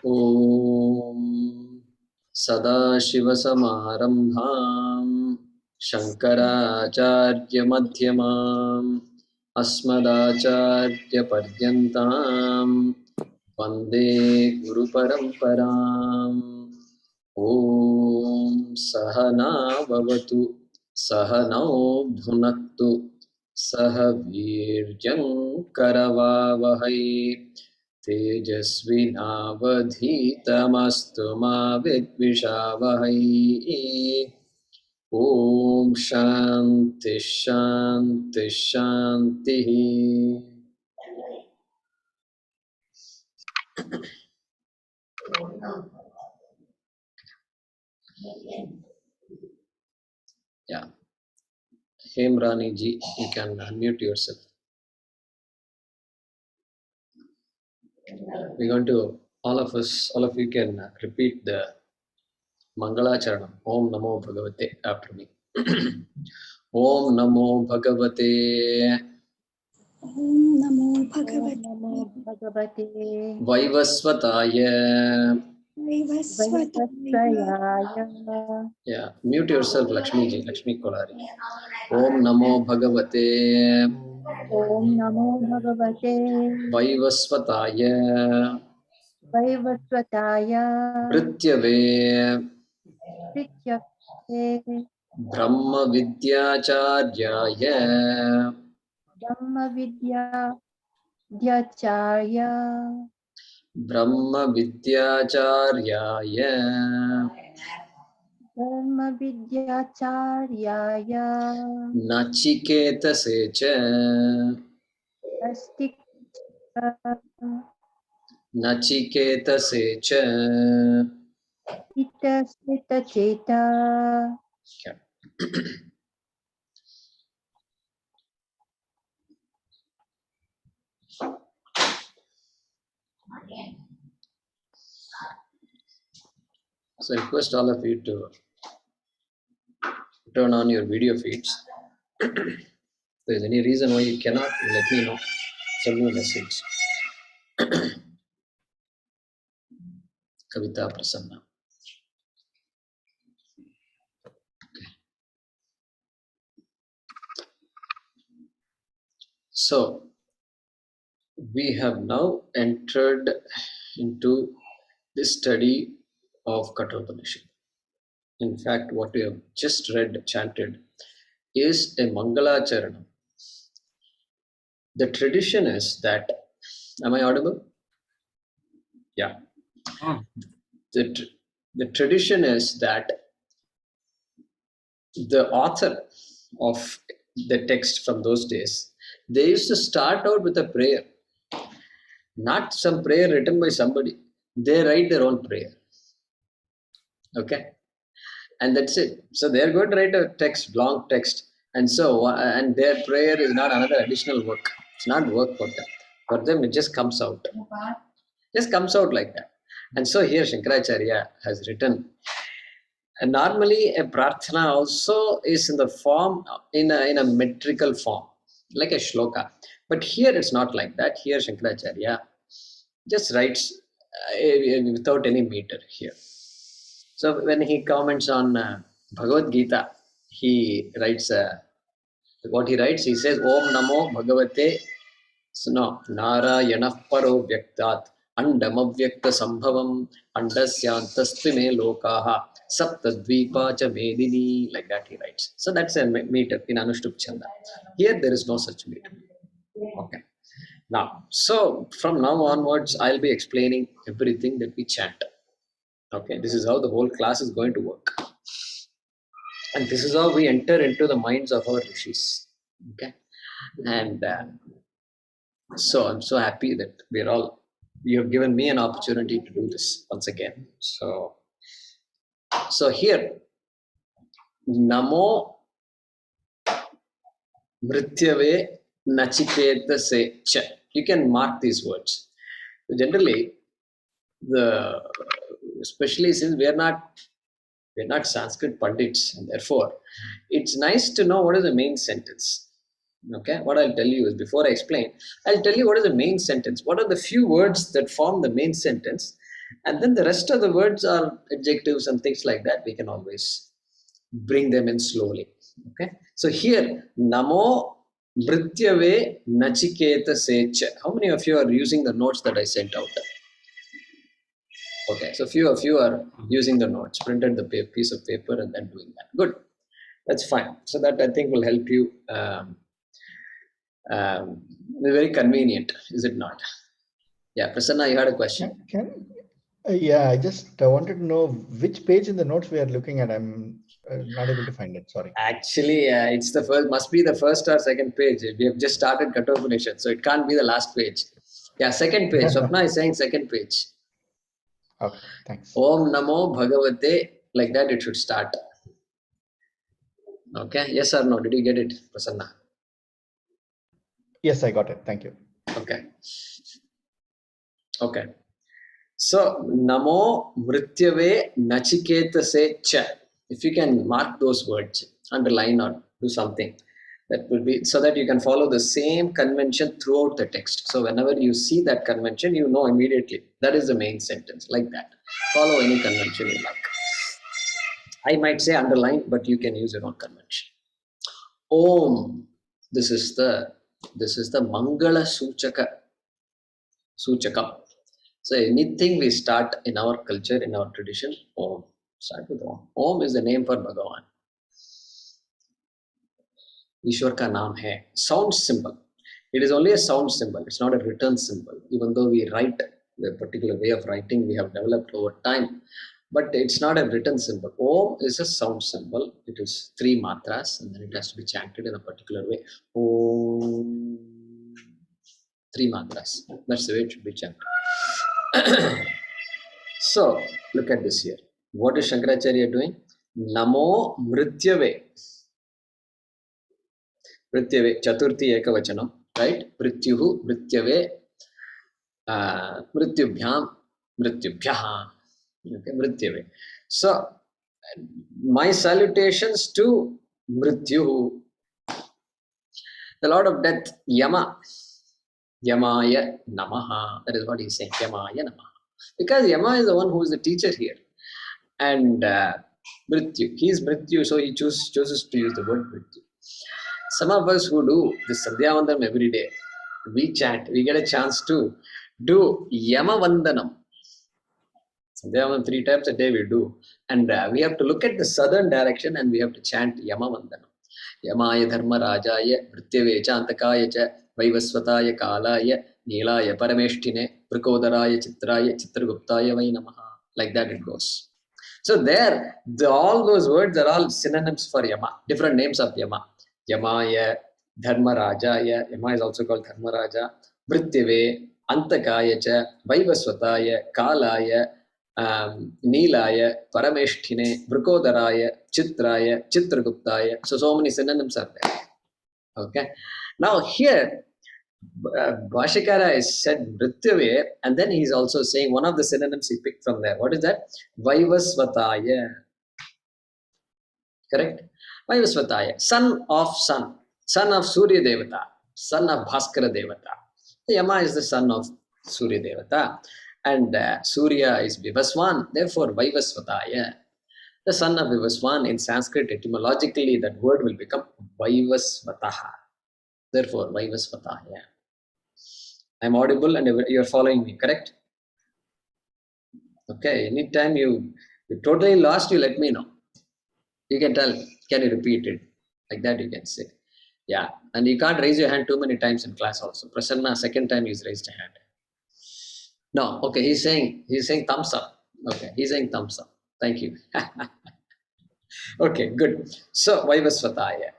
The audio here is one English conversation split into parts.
Om Sadashivasamarambham Shankaracharya Madhyamam Asmadacharya Paryantam Vande Guru Paramparam. Om Sahana Bhavatu Sahanau Bhunaktu Sahavirjam Karavavahai Tejasvinavadhitamastu ma vidvishavahai. Om Shanti Shanti Shanti. Yeah. Hemrani ji, you can unmute yourself. We're going to, all of you can repeat the Mangala Charanam. Om Namo Bhagavate after me. Om Namo Bhagavate Om Namo Bhagavate Vaivasvataya. Vaivasvataya. Yeah, mute yourself, Lakshmi ji, Lakshmi Kolari. Om Namo Bhagavate Om Namo Bhagavate Vaivasvataya Vaivasvataya Vrityave Prityakte Brahma Vidyacharyaya Dhamma Vidya Dhyacharya Brahma Vidyacharyaya Dhamma Vidyacharyaya Nachiketa Secha Nachiketa Secha. Ita Sita Cheta. So I request all of you to turn on your video feeds. If there is any reason why you cannot, let me know. Send me a message. Kavita Prasanna. So we have now entered into the study of Kathopanishad. In fact, what we have just read, chanted, is a Mangala Charanam. The tradition is that, am I audible? Yeah. The tradition is that the author of the text from those days, they used to start out with a prayer, not some prayer written by somebody. They write their own prayer. Okay, and that's it. So they are going to write a text, long text, and so and their prayer is not another additional work. It's not work for them. For them, it just comes out. Just comes out like that. And so here Shankaracharya has written. And normally a prarthana also is in the form, in a metrical form, like a shloka. But here it's not like that. Here Shankaracharya just writes without any meter here. So when he comments on Bhagavad Gita, he writes, what he writes, he says, Om Namo Bhagavate Narayana Paro Vyaktat Andamavyakta Sambhavam Andasyantasthi me lokaha Saptadvipa cha Medini, like that he writes. So that's a meter in Anushtup Chanda. Here there is no such meter. Okay. Now, so from now onwards, I'll be explaining everything that we chant. Okay, this is how the whole class is going to work. And this is how we enter into the minds of our rishis. Okay. And so I'm so happy that you have given me an opportunity to do this once again. So here, Namo Mrityave Nachiketa Se Cha. You can mark these words. Generally, especially since we are not Sanskrit Pandits, and therefore it's nice to know what is the main sentence. Okay, what I'll tell you is, before I explain, I'll tell you what is the main sentence. What are the few words that form the main sentence? And then the rest of the words are adjectives and things like that. We can always bring them in slowly. Okay. So here, Namo Mrityave Nachiketa Secha. How many of you are using the notes that I sent out? Okay, so few of you are using the notes, printed the piece of paper and then doing that. Good, that's fine. So that I think will help you. Very convenient, is it not? Yeah, Prasanna, you had a question. Yeah, I just wanted to know which page in the notes we are looking at. I'm not able to find it. Sorry. Actually, it's the first. Must be the first or second page. We have just started Katha Upanishad, so it can't be the last page. Yeah, second page. Swapna is saying second page. Okay, thanks. Om Namo Bhagavate. Like that, it should start. Okay. Yes or no? Did you get it, Prasanna? Yes, I got it. Thank you. Okay. Okay. So, Namo Mrityave Nachiketase Cha. If you can mark those words, underline or do something, that will be so that you can follow the same convention throughout the text. So, whenever you see that convention, you know immediately that is the main sentence, like that. Follow any convention you like. I might say underline, but you can use your own convention. Om. This is the Mangala Suchakam. So anything we start in our culture, in our tradition, Om. Start with Om. Om is the name for Bhagavan. Ishwar ka naam hai. Sound symbol. It is only a sound symbol. It's not a written symbol. Even though we write, the particular way of writing we have developed over time, but it's not a written symbol. Om is a sound symbol. It is 3 matras and then it has to be chanted in a particular way. Om. 3 matras. That's the way it should be chanted. So, look at this here. What is Shankaracharya doing? Namo Mrityave. Mrityave, Chaturthi Ekavachanam, right? Mrityuhu, Mrityave, Mrityubhyam, Mrityubhyaha. Okay, Mrityave. So, my salutations to Mrityuhu, the Lord of Death, Yama. Yamaya Namaha. That is what he's saying. Yamaya Namaha. Because Yama is the one who is the teacher here. And Mrityu. He is Mrityu, so he chooses to use the word Mrityu. Some of us who do this Sandhyavandanam every day, we chant, we get a chance to do Yama Vandanam. Sandhyavandanam 3 times a day we do. And we have to look at the southern direction and we have to chant Yama Vandanam. Yamaya Dharma Rajaya, Mrityave Chantakaya Cha, Vaivasvataya Kalaya, Nilaya Parameshtine, Prakodaraya Chitraya, Chitraguptaya Vai Namaha. Like that it goes. So there, all those words are all synonyms for Yama, different names of Yama. Yamaya, Dharma Rajaya, Yama is also called Dharma Raja, Mrityave, Antakaya Cha, Vaivasvataya, Kalaya, Nilaya, Parameshtine, Prakodaraya, Chitraya, Chitraguptaya. So many synonyms are there. Okay. Now here, Bhashikara is said Mrityave, and then he's also saying one of the synonyms he picked from there. What is that? Vaivasvataya. Correct? Vaivasvataya. Son of Surya Devata, son of Bhaskara Devata. Yama is the son of Surya Devata. And Surya is Vivaswan, therefore Vaivasvataya. The son of Vivaswan, in Sanskrit etymologically that word will become Vaivasvataha. Therefore, Vaivasvataya. I'm audible and you're following me, correct? Okay, anytime you're totally lost, you let me know. You can tell, can you repeat it? Like that you can say. Yeah, and you can't raise your hand too many times in class also. Prasanna, second time he's raised a hand. No, okay, he's saying thumbs up. Okay, he's saying thumbs up. Thank you. Okay, good. So, Vaivasvataya.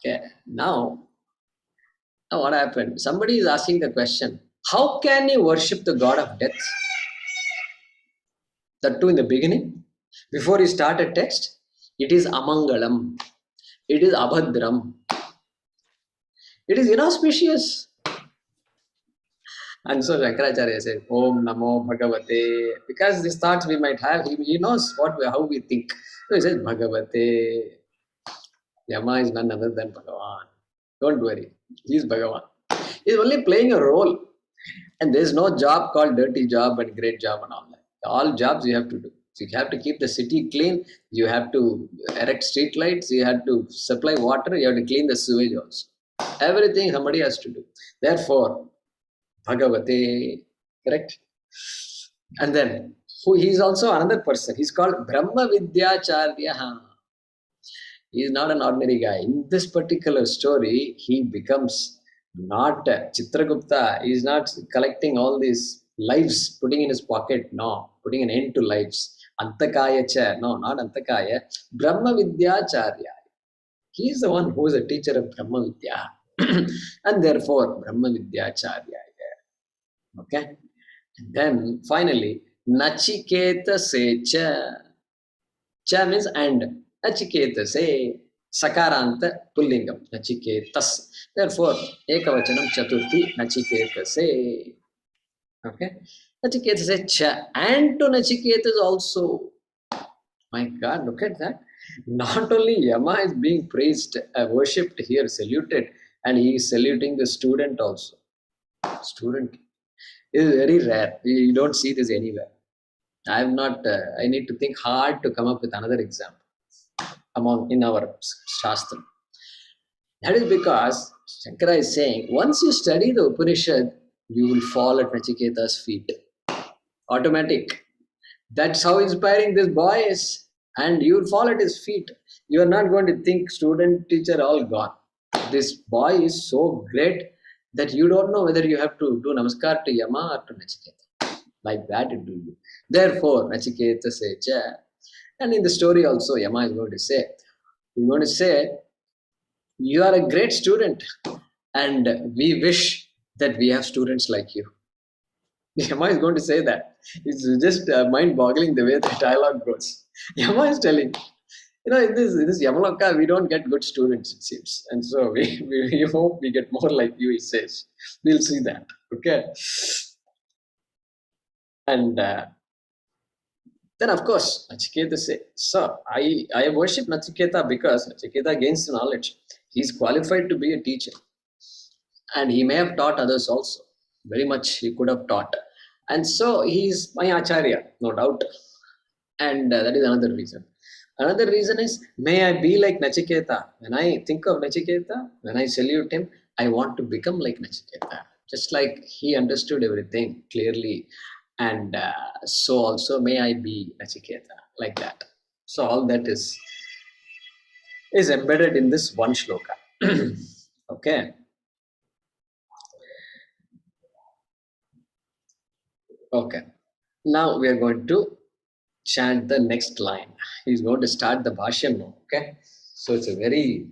Okay, now what happened? Somebody is asking the question, how can you worship the god of death? That too in the beginning, before you start a text, it is amangalam, it is abhadram, it is inauspicious. And so Shankaracharya said, Om Namo Bhagavate, because these thoughts we might have, he knows how we think. So he says, Bhagavate, Yama is none other than Bhagavan. Don't worry, he is Bhagavan. He is only playing a role. And there's no job called dirty job and great job and all that. All jobs you have to do. So you have to keep the city clean. You have to erect street lights. You have to supply water. You have to clean the sewage also. Everything somebody has to do. Therefore, Bhagavate, correct? And then he's also another person. He's called Brahma Vidyacharya. He is not an ordinary guy. In this particular story, he becomes not Chitragupta. He is not collecting all these lives, putting in his pocket. No, putting an end to lives. Antakaya cha. No, not Antakaya. Brahma Vidyacharya. He is the one who is a teacher of Brahma Vidya. And therefore, Brahma Vidyacharya. Okay. And then finally, Nachiketa Secha. Cha means and. Nachiketa se. Sakaranta Pullingam. Nachiketas. Therefore, Ekavachanam Chaturthi Nachiketa se. Okay. Nachiketa se cha. And to Nachiketas also. My God, look at that. Not only Yama is being praised, worshipped here, saluted, and he is saluting the student also. Student is very rare. You don't see this anywhere. I am not. I need to think hard to come up with another example in our Shastra. That is because Shankara is saying once you study the Upanishad, you will fall at Nachiketa's feet. Automatic. That's how inspiring this boy is. And you will fall at his feet. You are not going to think student, teacher, all gone. This boy is so great that you don't know whether you have to do namaskar to Yama or to Nachiketa. Like that it will be. Therefore, Nachiketa say, cha. And in the story also, Yama is going to say, you are a great student and we wish that we have students like you. Yama is going to say that. It's just mind-boggling the way the dialogue goes. Yama is telling, in this Yamaloka, we don't get good students, it seems. And so we hope we get more like you, he says. We'll see that. Okay. And then, of course, Nachiketa says, sir, I worship Nachiketa because Nachiketa gains knowledge. He is qualified to be a teacher. And he may have taught others also. Very much he could have taught. And so he is my Acharya, no doubt. And that is another reason. Another reason is, may I be like Nachiketa. When I think of Nachiketa, when I salute him, I want to become like Nachiketa. Just like he understood everything clearly. And so also may I be Nachiketa, like that. So all that is embedded in this one shloka. Okay. Okay. Now we are going to chant the next line. He's going to start the bhashyam now. Okay. So it's a very,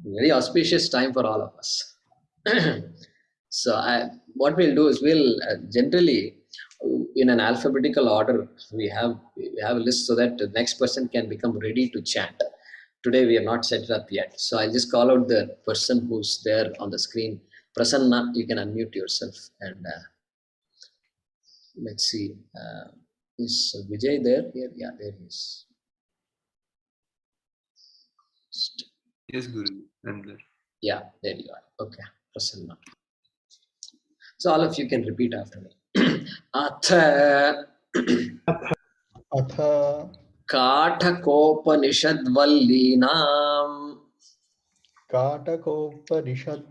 very auspicious time for all of us. So what we'll do is we'll generally in an alphabetical order we have a list so that the next person can become ready to chant. Today we have not set it up yet. So I'll just call out the person who's there on the screen. Prasanna, you can unmute yourself and let's see. Is Vijay there? Here? Yeah, there he is. Yes, Guru. I'm there. Yeah, there you are. Okay, Prasanna. So all of you can repeat after me. Atha Kāṭhaka Upanishad Vallinam Kāṭhaka Upanishad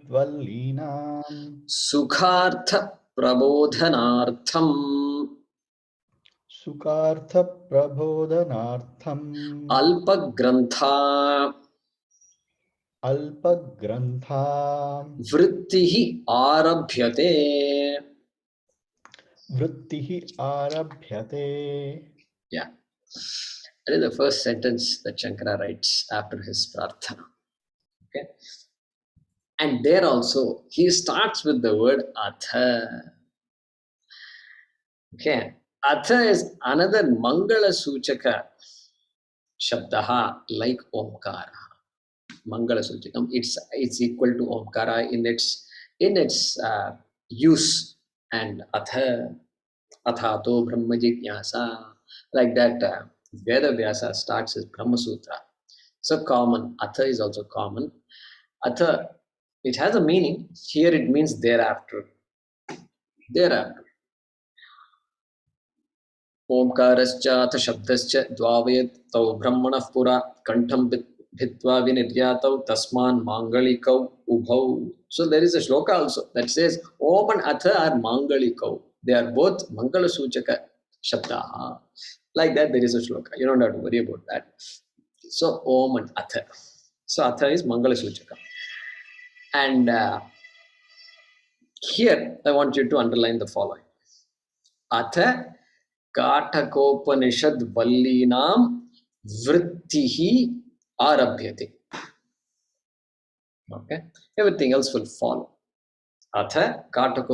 Sukhartha Prabodhanartham Sukhartha Prabodhanartham Alpagrantha Vrittihi Arabhyate. Vrittihi Arabhyate. Yeah. That is the first sentence that Shankara writes after his prarthana. Okay. And there also, he starts with the word Atha. Okay. Atha is another Mangala Suchaka Shabdaha like Omkara. Mangala Suchakam. It's equal to Omkara in its use. And Atha, Athato Brahma Jityasa. Like that, Veda Vyasa starts as Brahma Sutra. So common. Atha is also common. Atha, it has a meaning. Here it means thereafter. Thereafter, Omkarascha atha shabdascha dvavayat tau brahmanah pura kantham bhitva viniryatau tasman mangalikau ubhau. So there is a shloka also that says Om and Atha are mangalikau. They are both mangala suchaka shabdaha. Like that, there is a shloka. You don't have to worry about that. So Om and Atha. So Atha is mangala suchaka. And here I want you to underline the following. Atha Kāṭhaka Vallinam Vrittihi Arabhyate. Okay, everything else will follow. Atha Kāṭhaka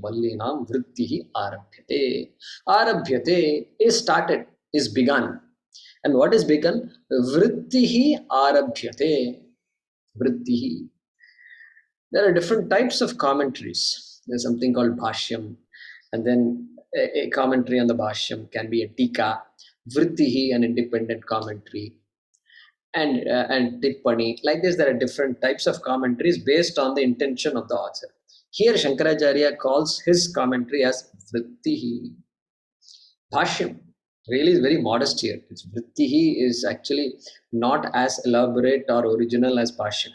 Vallinam Vrittihi Arabhyate. Arabhyate is started, is begun. And what is begun? Vrittihi Arabhyate. Vrittihi. There are different types of commentaries. There's something called Bhashyam, and then a commentary on the Bhashyam can be a Tika, Vrittihi, an independent commentary, and Tippani. Like this, there are different types of commentaries based on the intention of the author. Here, Shankaracharya calls his commentary as Vrittihi. Bhashyam really is very modest here. It's Vrittihi is actually not as elaborate or original as Bhashyam.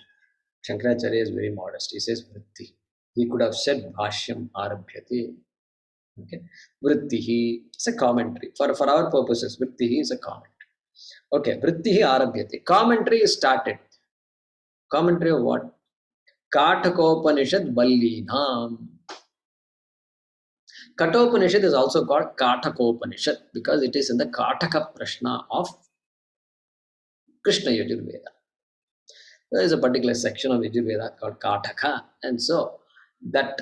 Shankaracharya is very modest. He says Vritti. He could have said Bhashyam Arabhyate. Okay. Vrittihi is a commentary. For our purposes, Vrittihi is a commentary. Okay. Vrittihi Arabhyate. Commentary is started. Commentary of what? Kāṭhaka Upanishad Vallinam. Kaṭhopaniṣad is also called Kāṭhaka Upanishad because it is in the Kāṭhaka Prashna of Krishna Yajurveda. There is a particular section of Yajurveda called Kāṭhaka, and so that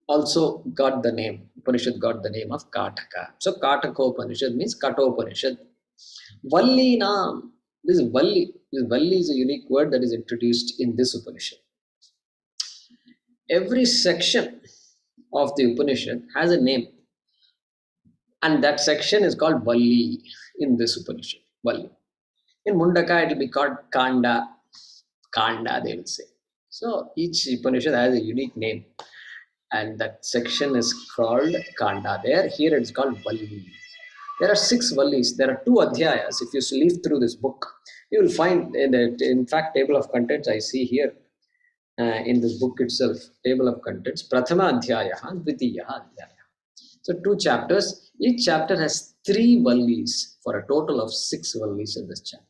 also got the name, Upanishad got the name of Kāṭhaka. So Kāṭhaka Upanishad means Kathopanishad. Vallinam, this Valli is a unique word that is introduced in this Upanishad. Every section of the Upanishad has a name, and that section is called Valli in this Upanishad. Valli. In Mundaka, it will be called Kanda. Kanda, they will say. So each Upanishad has a unique name, and that section is called Kanda. Here it's called Valli. There are 6 Vallis. There are 2 Adhyayas. If you leaf through this book, you will find, in fact, table of contents I see here in this book itself, table of contents, Prathama Adhyayaha, Dvitiyaha Adhyaya. So 2 chapters. Each chapter has 3 Vallis for a total of 6 Vallis in this chapter.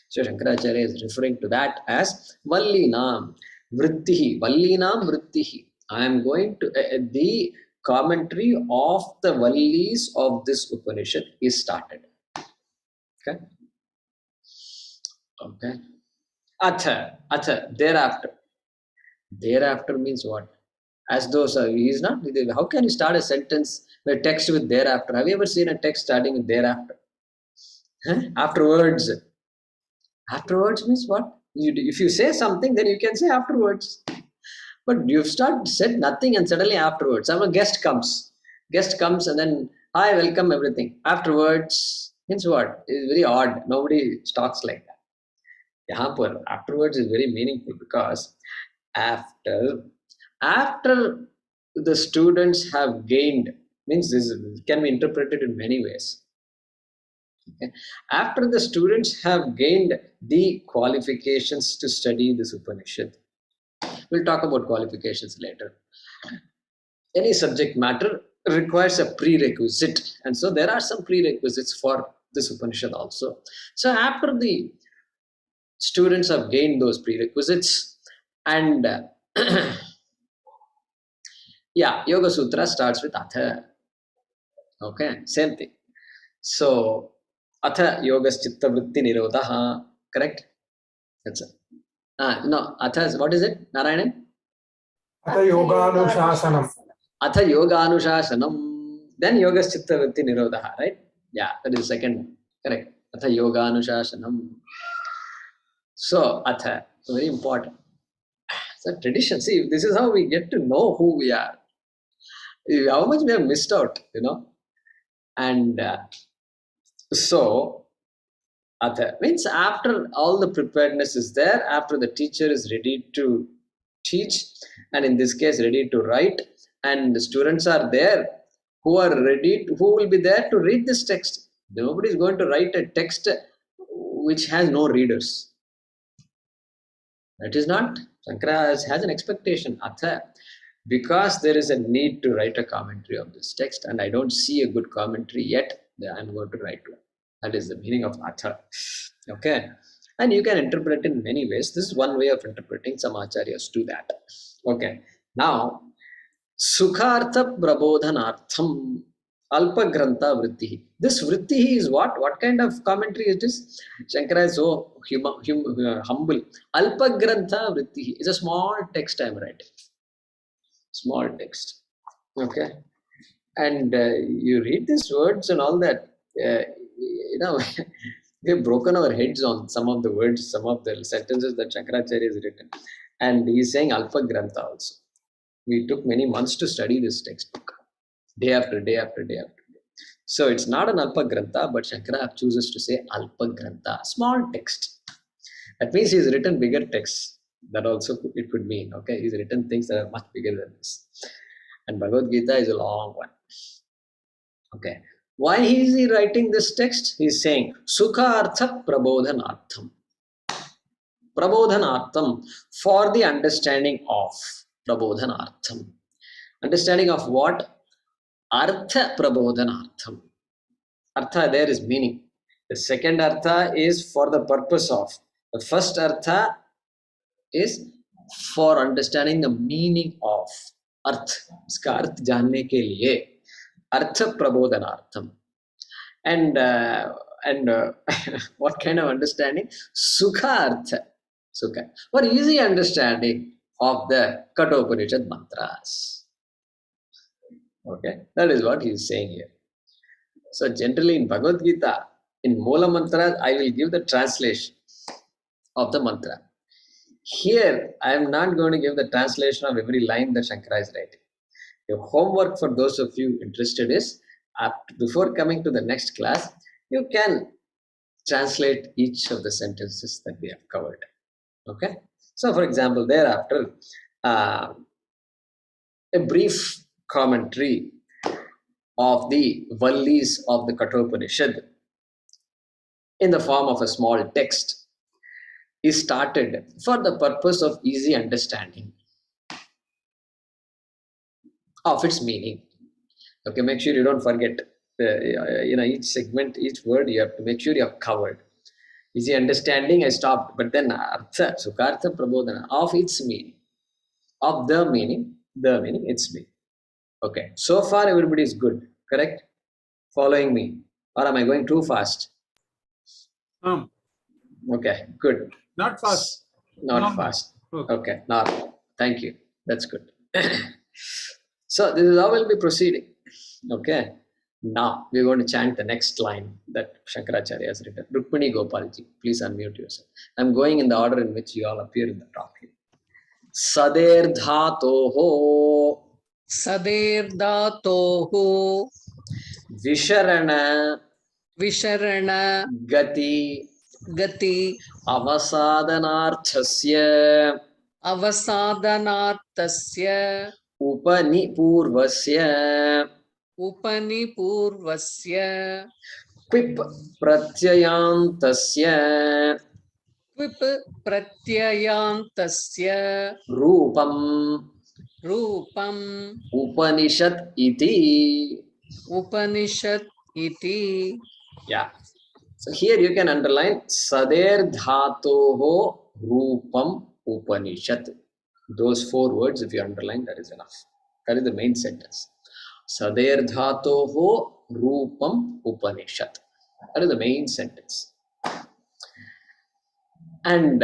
So Shankaracharya is referring to that as Vallinam Vrittihi. Vallinam Vrittihi. I am going to the commentary of the Vallis of this Upanishad is started. Okay. Okay. Atha, thereafter. Thereafter means what? As though he is not. How can you start a sentence, a text with thereafter? Have you ever seen a text starting with thereafter? Huh? Afterwards. Afterwards means what? If you say something, then you can say afterwards. But you've said nothing and suddenly afterwards. A guest comes. Guest comes and then, hi, welcome, everything. Afterwards means what? It's very odd. Nobody talks like that. Afterwards is very meaningful because after the students have gained, means this can be interpreted in many ways. Okay. After the students have gained the qualifications to study this Upanishad, we'll talk about qualifications later. Any subject matter requires a prerequisite, and so there are some prerequisites for this Upanishad also. So after the students have gained those prerequisites, and Yoga Sutra starts with Atha. Okay, same thing. So Atha Yogas Chitta Vritti Nirodha, correct? That's it. No, Atha, what is it, Narayanan? Atha Yoganushāsanam. Atha Yoganushāsanam. Then Yogas Chitta Vritti Nirodha, right? Yeah, that is second. Correct. Atha Yoganushāsanam. So Atha, very important. It's a tradition. See, this is how we get to know who we are. How much we have missed out, And so, Atha means after all the preparedness is there, after the teacher is ready to teach, and in this case, ready to write, and the students are there who are ready, who will be there to read this text. Nobody is going to write a text which has no readers. That is not. Shankara has an expectation, Atha, because there is a need to write a commentary of this text, and I don't see a good commentary yet. I'm going to write one. That is the meaning of Atha. Okay, and you can interpret it in many ways. This is one way of interpreting. Some acharyas do that. Okay, now Sukhartha Prabodhanartham Alpa Grantha Vritti. This Vritti is what? What kind of commentary is this? Shankara is so humble. Alpa Grantha Vritti is a small text I am writing. Small text. Okay. And you read these words and all that. We have broken our heads on some of the words, some of the sentences that Shankaracharya has written. And he is saying Alpa Grantha also. We took many months to study this textbook, day after day after day after day. So it's not an Alpa Grantha, but Shankara chooses to say Alpa Grantha, small text. That means he's written bigger texts. That also it could mean, okay, he's written things that are much bigger than this. And Bhagavad Gita is a long one. Okay. Why is he writing this text? He's saying Sukhartha Prabodhanartham. Prabodhanartham, for the understanding of. Prabodhanartham. Understanding of what? Artha Prabodhanartham. Artha there is meaning. The second artha is for the purpose of. The first artha is for understanding the meaning of. Arth. Iska arth janne ke liye. Artha Prabodhanartham. And what kind of understanding? Sukha artha. Sukha. For easy understanding of the Kaṭhopaniṣad mantras. Okay, that is what he is saying here. So generally in Bhagavad Gita, in Moola mantras, I will give the translation of the mantra. Here, I am not going to give the translation of every line that Shankara is writing. Your homework for those of you interested is, before coming to the next class, you can translate each of the sentences that we have covered. Okay. So, for example, thereafter, a brief commentary of the Vallis of the Kathopanishad in the form of a small text is started for the purpose of easy understanding of its meaning. Okay, make sure you don't forget each segment, each word you have to make sure you have covered. Easy understanding, I stopped, but then Artha, Sukhartha Prabodhana of its meaning, of the meaning, its meaning. Okay, so far everybody is good, correct? Following me, or am I going too fast? Okay, good. Not fast. Not fast. Okay, now, thank you. That's good. So this is how we'll be proceeding. Okay. Now we're going to chant the next line that Shankaracharya has written. Rukmini Gopalji, please unmute yourself. I'm going in the order in which you all appear in the top here. Sader dhatoho. Sader dhatoho. Visharana. Visharana. Gati. Gati. Avasadanarthasya. Avasadanarthasya. Upanipurvasya. Upanipurvasya. Quip pratyayantasya. Quip pratyayantasya. Rupam. Rupam. Upanishad iti. Upanishad iti. Yeah. So here you can underline Sader dhatoho Rupam Upanishad. Those 4 words, if you underline, that is enough. That is the main sentence. Sader dhatoho Rupam Upanishad. That is the main sentence. And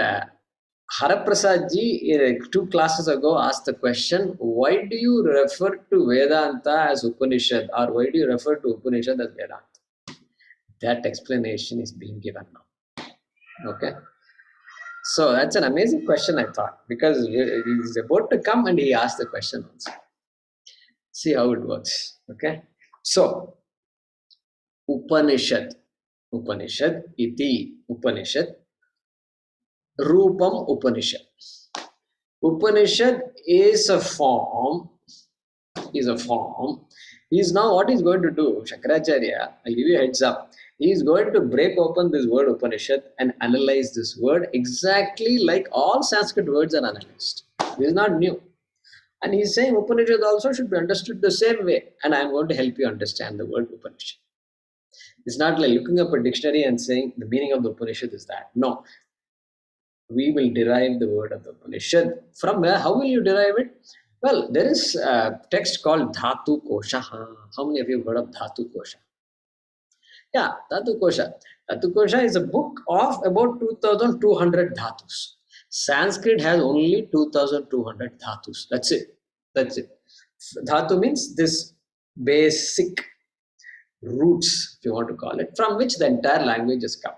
Haraprasad ji 2 classes ago asked the question, why do you refer to Vedanta as Upanishad, or why do you refer to Upanishad as Vedanta? That explanation is being given now. Okay. So that's an amazing question, I thought, because he's about to come and he asked the question also. See how it works. Okay. So Upanishad iti Upanishad. Rupam Upanishad. Upanishad is a form is a form. He's now what he's going to do, Shankaracharya, I'll give you a heads up. He is going to break open this word Upanishad and analyze this word exactly like all Sanskrit words are analyzed. This is not new. And he's saying Upanishad also should be understood the same way. And I'm going to help you understand the word Upanishad. It's not like looking up a dictionary and saying the meaning of the Upanishad is that. No. We will derive the word of the Upanishad. From where? How will you derive it? Well, there is a text called Dhatu Kosha. How many of you have heard of Dhatu Kosha? Yeah, Dhatu Kosha. Dhatu Kosha is a book of about 2200 dhatus. Sanskrit has only 2200 dhatus. That's it. That's it. Dhatu means this basic roots, if you want to call it, from which the entire language has come.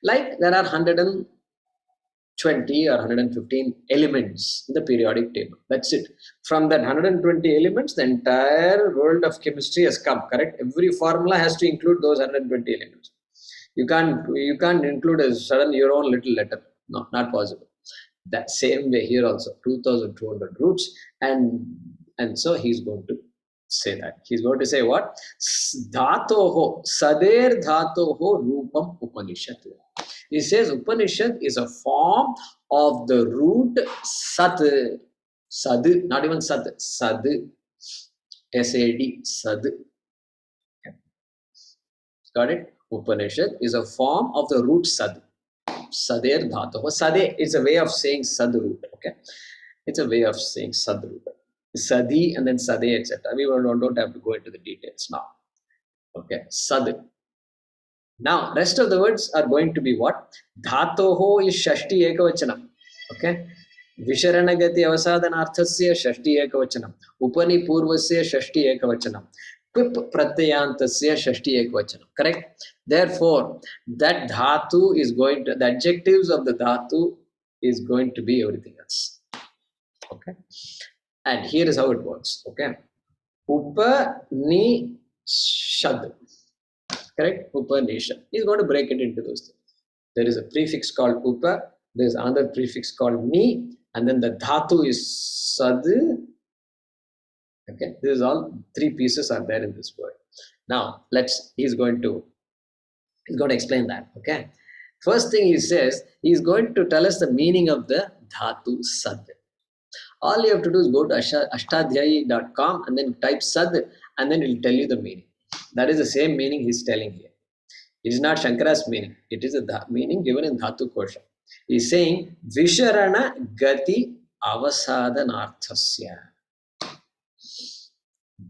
Like there are 120 or 115 elements in the periodic table. That's it. From that 120 elements, the entire world of chemistry has come, correct? Every formula has to include those 120 elements. You can't include a sudden your own little letter. No, not possible. That same way here also, 2200 roots, and so he's going to say that. He's going to say what? Dhatoho, sader dhatoho rupam Upanishad. He says Upanishad is a form of the root sat. Sad, not even sat, sad. S-A-D, sad. Got it? Upanishad is a form of the root sad. Sader dhatoho. Sade is a way of saying sad root. Okay, it's a way of saying sad root. Sadi and then Sade, etc. We don't have to go into the details now. Okay, Sad. Now, rest of the words are going to be what? Dhatoho is Shashti Ekavachanam. Okay, Visharanagati Avasadanarthasya Shashti Ekavachanam. Upani Purvasya Shashti Ekavachanam. Pip Pratyayantasya Shashti Ekavachanam. Correct? Therefore, that Dhatu is going to, the adjectives of the Dhatu is going to be everything else. Okay. And here is how it works. Okay. Upanishad. Correct? Upanishad. He's going to break it into those things. There is a prefix called Upa. There is another prefix called Ni. And then the Dhatu is Sad. Okay. This is all three pieces are there in this word. Now, he's going to explain that. Okay. First thing he says, he's going to tell us the meaning of the Dhatu Sad. All you have to do is go to ashtadhyayi.com and then type Sad and then it will tell you the meaning. That is the same meaning he's telling here. It is not Shankara's meaning. It is a meaning given in Dhatu Kosha. He is saying Visharana Gati Avasadanarthasya.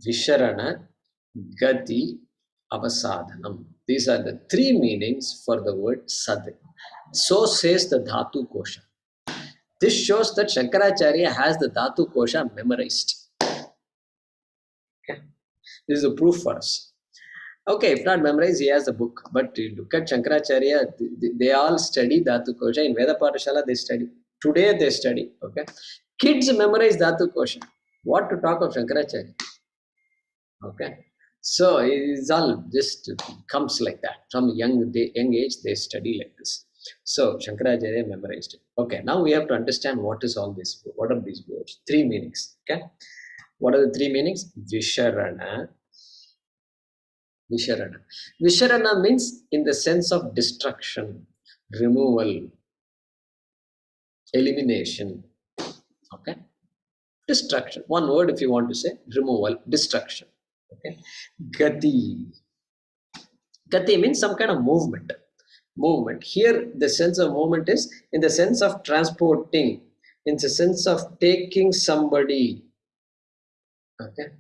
Visharana Gati Avasadanam. These are the three meanings for the word Sad. So says the Dhatu Kosha. This shows that Shankaracharya has the Dhatu Kosha memorized. Okay. This is a proof for us. Okay, if not memorized, he has the book. But you look at Shankaracharya, they all study Dhatu Kosha. In Veda Pathashala, they study. Today, they study. Okay. Kids memorize Dhatu Kosha. What to talk of Shankaracharya? Okay. So, it's all just comes like that. From young age, they study like this. So, Shankaracharya memorized it. Okay, now we have to understand what is all this. What are these words? Three meanings. Okay. What are the three meanings? Visharana. Visharana. Visharana means in the sense of destruction, removal, elimination. Okay. Destruction. One word if you want to say. Removal, destruction. Okay. Gati. Gati means some kind of movement. Movement. Here, the sense of movement is in the sense of transporting, in the sense of taking somebody. Okay.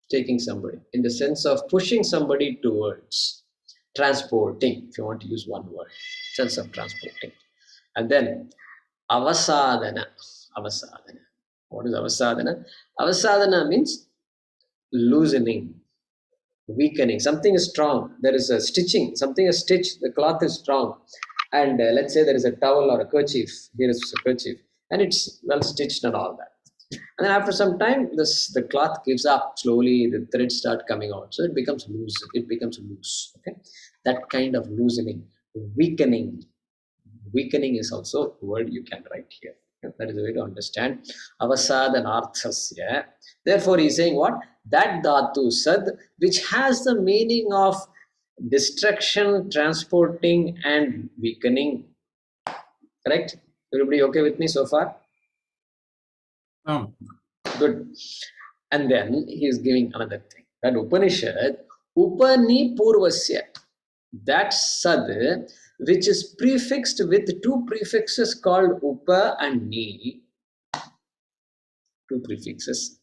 Taking somebody. In the sense of pushing somebody towards. Transporting, if you want to use one word. Sense of transporting. And then, avasadana. Avasadana. What is avasadana? Avasadana means loosening. Weakening. Something is strong. There is a stitching. Something is stitched. The cloth is strong. And let's say there is a towel or a kerchief. Here is a kerchief. And it's well stitched and all that. And then after some time, the cloth gives up. Slowly, the threads start coming out. So it becomes loose. It becomes loose. Okay. That kind of loosening. Weakening. Weakening is also a word you can write here. That is the way to understand avasadanarthasya. Therefore, he is saying what? That dhatu sad, which has the meaning of destruction, transporting, and weakening. Correct? Everybody okay with me so far? Good. And then he is giving another thing. That Upanishad, Upani Purvasya, that sad, which is prefixed with two prefixes called Upa and Ni. Two prefixes.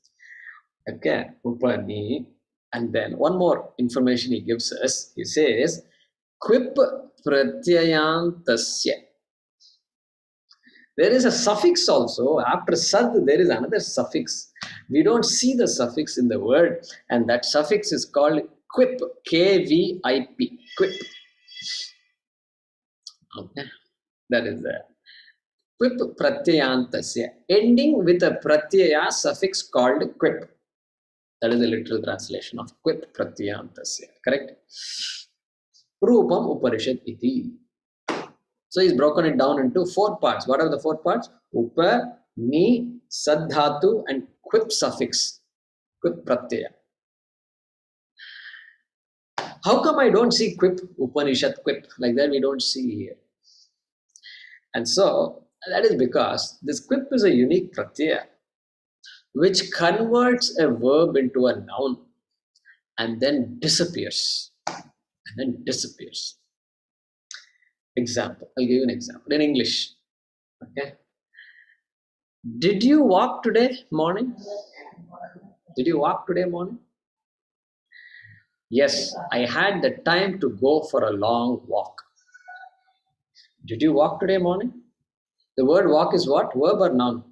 Okay, Upani. And then one more information he gives us. He says, Quip Pratyayantasya. There is a suffix also. After sad, there is another suffix. We don't see the suffix in the word, and that suffix is called quip. K-V-I-P. Quip. Okay. That is there. Quip pratyayantasya. Ending with a pratyaya suffix called quip. That is the literal translation of quip pratyayantasya. Correct? Rupam Upanishad iti. So he's broken it down into 4 parts. What are the 4 parts? Upa, Ni, Sadhatu, and quip suffix. Quip pratyaya. How come I don't see quip, Upanishad quip? Like that we don't see here. And so that is because this quip is a unique pratyaya which converts a verb into a noun and then disappears. Example. I'll give you an example in English. Okay. Did you walk today morning? Did you walk today morning? Yes, I had the time to go for a long walk. Did you walk today morning? The word walk is what? Verb or noun?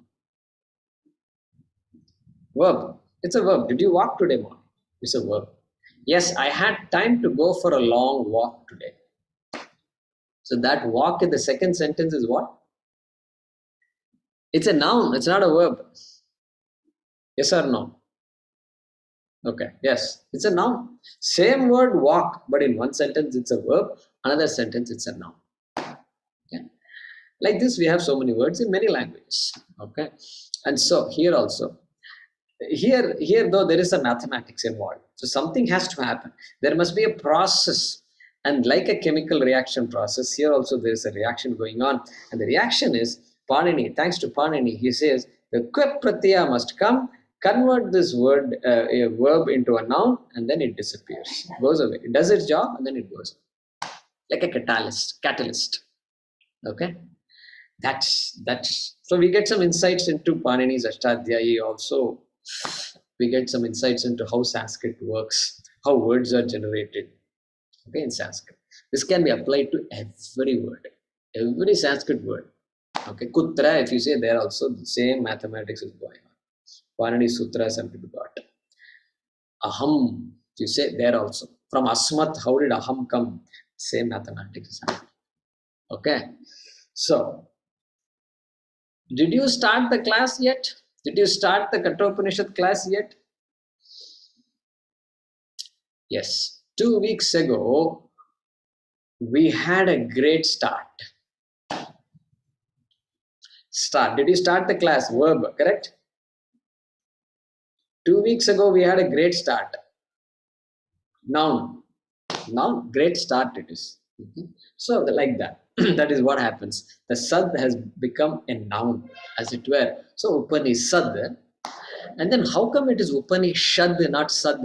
Verb. It's a verb. Did you walk today morning? It's a verb. Yes, I had time to go for a long walk today. So that walk in the second sentence is what? It's a noun. It's not a verb. Yes or no? Okay. Yes. It's a noun. Same word walk, but in one sentence it's a verb. Another sentence it's a noun. Okay. Like this we have so many words in many languages. Okay. And so here also. Here though there is a mathematics involved. So something has to happen. There must be a process. And like a chemical reaction process, here also there is a reaction going on. And the reaction is Panini. Thanks to Panini, he says the quip pratyaya must come, convert this word, a verb into a noun, and then it disappears. It goes away. It does its job and then it goes. Like a catalyst. Okay? That's so we get some insights into Panini's Ashtadhyayi also. We get some insights into how Sanskrit works, how words are generated. Okay, in Sanskrit. This can be applied to every word, every Sanskrit word. Okay, Kutra, if you say there also, the same mathematics is going on. Panini Sutras have to be got. Aham, if you say there also. From Asmat, how did Aham come? Same mathematics is happening. Okay, so did you start the class yet? Did you start the Kathopanishad class yet? Yes. 2 weeks ago, we had a great start. Did you start the class? Verb, correct? 2 weeks ago, we had a great start. Noun. Great start it is. So, like that. That is what happens. The sad has become a noun, as it were. So, Upanishad. And then, how come it is Upanishad, not sad?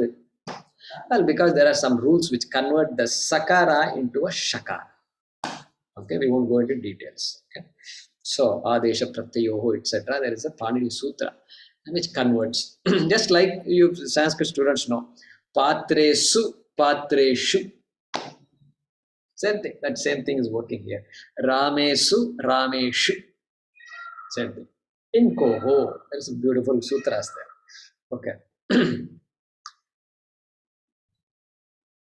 Well, because there are some rules which convert the sakara into a shakara. Okay, we won't go into details. Okay. So, adesha pratyayoho, etc. There is a Panini Sutra which converts. Just like you Sanskrit students know, patresu, patreshu. Same thing. That same thing is working here. Ramesu, rameshu. Same thing. In koho, there is a beautiful sutras there. Okay.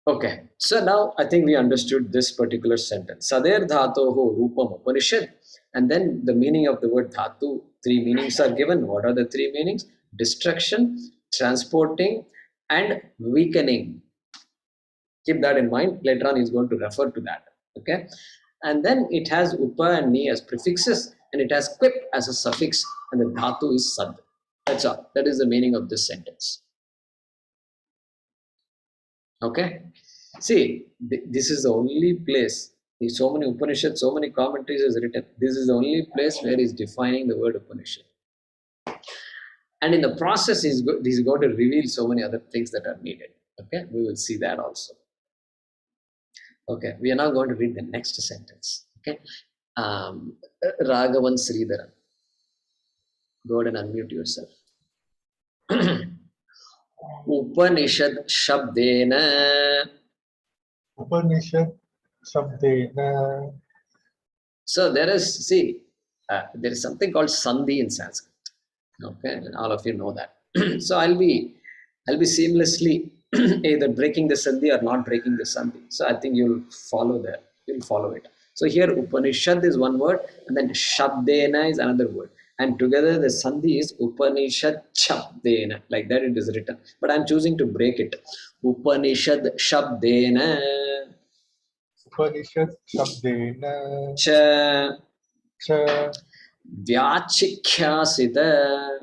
Okay, so now I think we understood this particular sentence. Sader dhatoho rupam Upanishad. And then the meaning of the word dhatu, 3 meanings are given. What are the 3 meanings? Destruction, transporting, and weakening. Keep that in mind. Later on, he's going to refer to that. Okay, and then it has upa and ni as prefixes. and it has quip as a suffix, and the dhatu is sad. That's all. That is the meaning of this sentence. Okay? See, this is the only place. In so many Upanishads, so many commentaries is written. This is the only place where he's defining the word Upanishad. And in the process, he's going to reveal so many other things that are needed. Okay, we will see that also. Okay, we are now going to read the next sentence. Okay, Raghavan Sridharan. Go ahead and unmute yourself. Upanishad Shabdena. Upanishad Shabdena. So there is, there is something called Sandhi in Sanskrit. Okay, and all of you know that. So I'll be seamlessly either breaking the Sandhi or not breaking the Sandhi. So I think you'll follow that. You'll follow it. So here Upanishad is one word, and then Shabdena is another word. And together the Sandhi is Upanishad Shabdena. Like that it is written. But I'm choosing to break it. Upanishad Shabdena. Upanishad Shabdena. Cha Cha Vyachikhyasita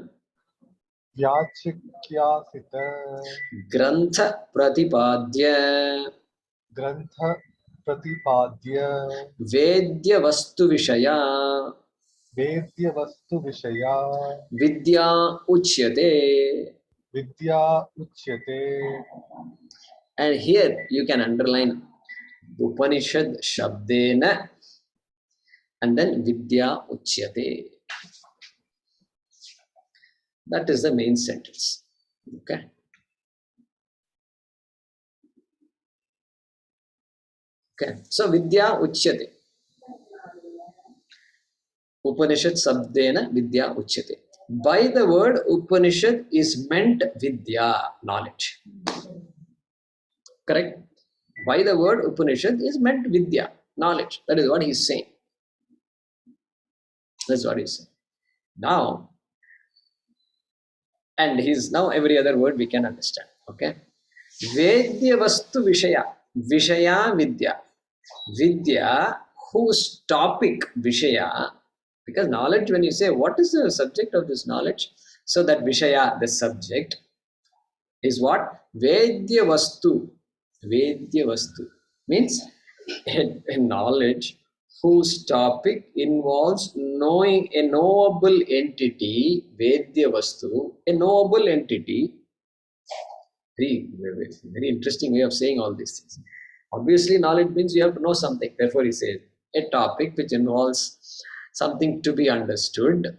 Vyachikyasita Grantha Pratipadya Grantha Pratipadya Vedya Vastu Vishaya Vedya Vastu Vishaya Vidya Uchyate. Vidya Uchyate. And here you can underline Upanishad Shabdena and then Vidya Uchyate. That is the main sentence. Okay. Okay. So Vidya Uchyate. Upanishad Sabdena Vidya Uchyate. By the word Upanishad is meant Vidya, knowledge. Correct? By the word Upanishad is meant Vidya, knowledge. That is what he is saying. That's what he is saying. Now, and he's now every other word we can understand. Okay? Vedya Vastu Vishaya. Vishaya Vidya. Vidya, whose topic Vishaya, because knowledge, when you say what is the subject of this knowledge, so that Vishaya, the subject, is what? Vedya Vastu. Vedya Vastu means a knowledge whose topic involves knowing a knowable entity. Vedya Vastu, a knowable entity. Very interesting way of saying all these things. Obviously, knowledge means you have to know something. Therefore, he says a topic which involves something to be understood.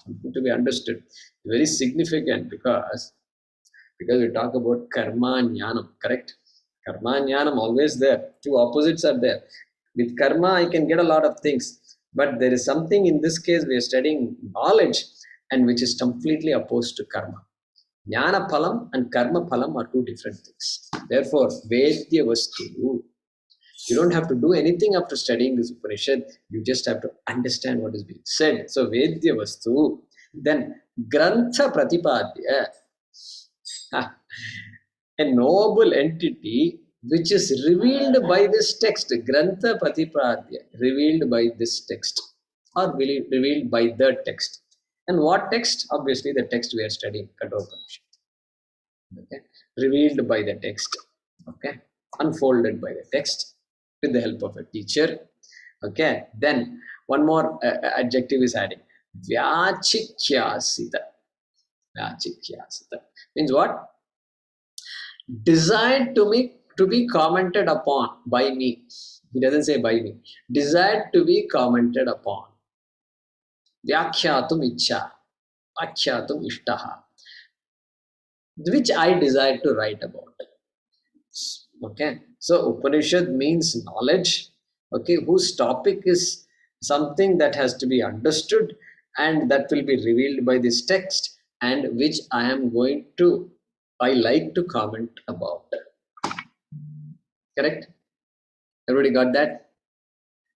Something to be understood. Very significant because we talk about karma and jnanam, correct? Karma and jnanam always there. Two opposites are there. With karma, I can get a lot of things. But there is something in this case we are studying knowledge and which is completely opposed to karma. Jnana phalam and karma phalam are two different things. Therefore, Vedya Vastu, you don't have to do anything after studying this Upanishad. You just have to understand what is being said. So, Vedya Vastu, then Grantha Pratipadya, a noble entity which is revealed by this text. Grantha Pratipadya, revealed by this text or revealed by the text. And what text? Obviously, the text we are studying, Kaṭhopaniṣad. Okay, revealed by the text. Okay, unfolded by the text with the help of a teacher. Okay, then one more adjective is adding. Vyachikyasita. Vyachikyasita means what? Desired to be commented upon by me. He doesn't say by me. Desired to be commented upon. Vyakyatum ichcha. Akyatum ishtaha. Which I desire to write about. Okay, so Upanishad means knowledge, okay, whose topic is something that has to be understood and that will be revealed by this text and which I like to comment about. Correct? Everybody got that?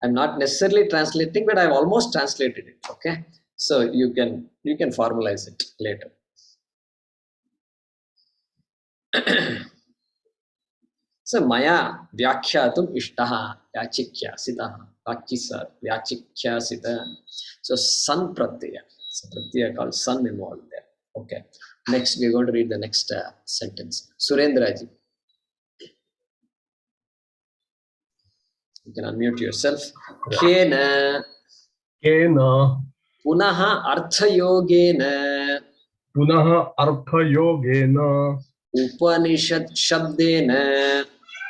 I'm not necessarily translating, but I've almost translated it. Okay, so you can formalize it later. So Maya Vyakhyatum Ishtaha Vyachikyasitaha Vyachikyasita. So sun pratyaya. So pratyaya called sun involved there. Okay. Next, we're going to read the next sentence. Surendraji. You can unmute yourself. Kena Kena punaha arthayogena punaha arthayogena Upanishad shabdena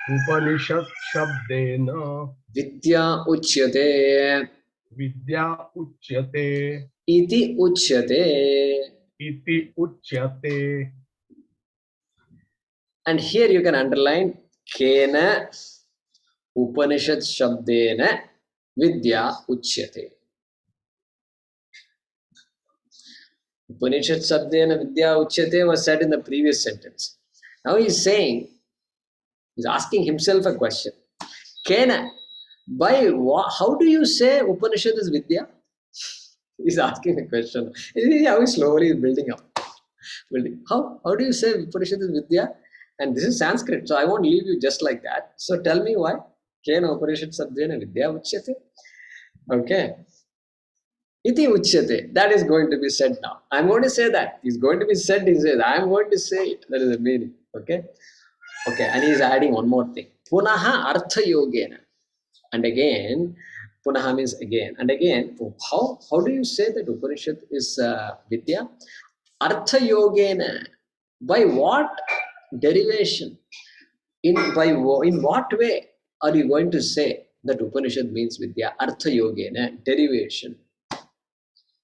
Upanishad shabdena vidya uchyate vidya uchyate iti uchyate. iti uchyate. And here you can underline Kena Upanishad shabdena vidya uchyate. Upanishad shabdena vidya uchyate was said in the previous sentence. Now he's saying, he's asking himself a question. Kena, by what, how do you say Upanishad is vidya? He's asking a question. See how he slowly is building up. How do you say Upanishad is vidya? And this is Sanskrit, so I won't leave you just like that. So tell me why. Kena Upanishad shabdena vidya uchyate. Okay. Iti uchyate. That is going to be said now. I'm going to say that. It's going to be said. He says, I'm going to say it. That is the meaning. Okay. Okay. And he's adding one more thing. Punaha artha yogena. And again, punaha means again. And again, how do you say that Upanishad is vidya? Artha yogena. By what derivation? In what way are you going to say that Upanishad means vidya? Artha yogena, derivation.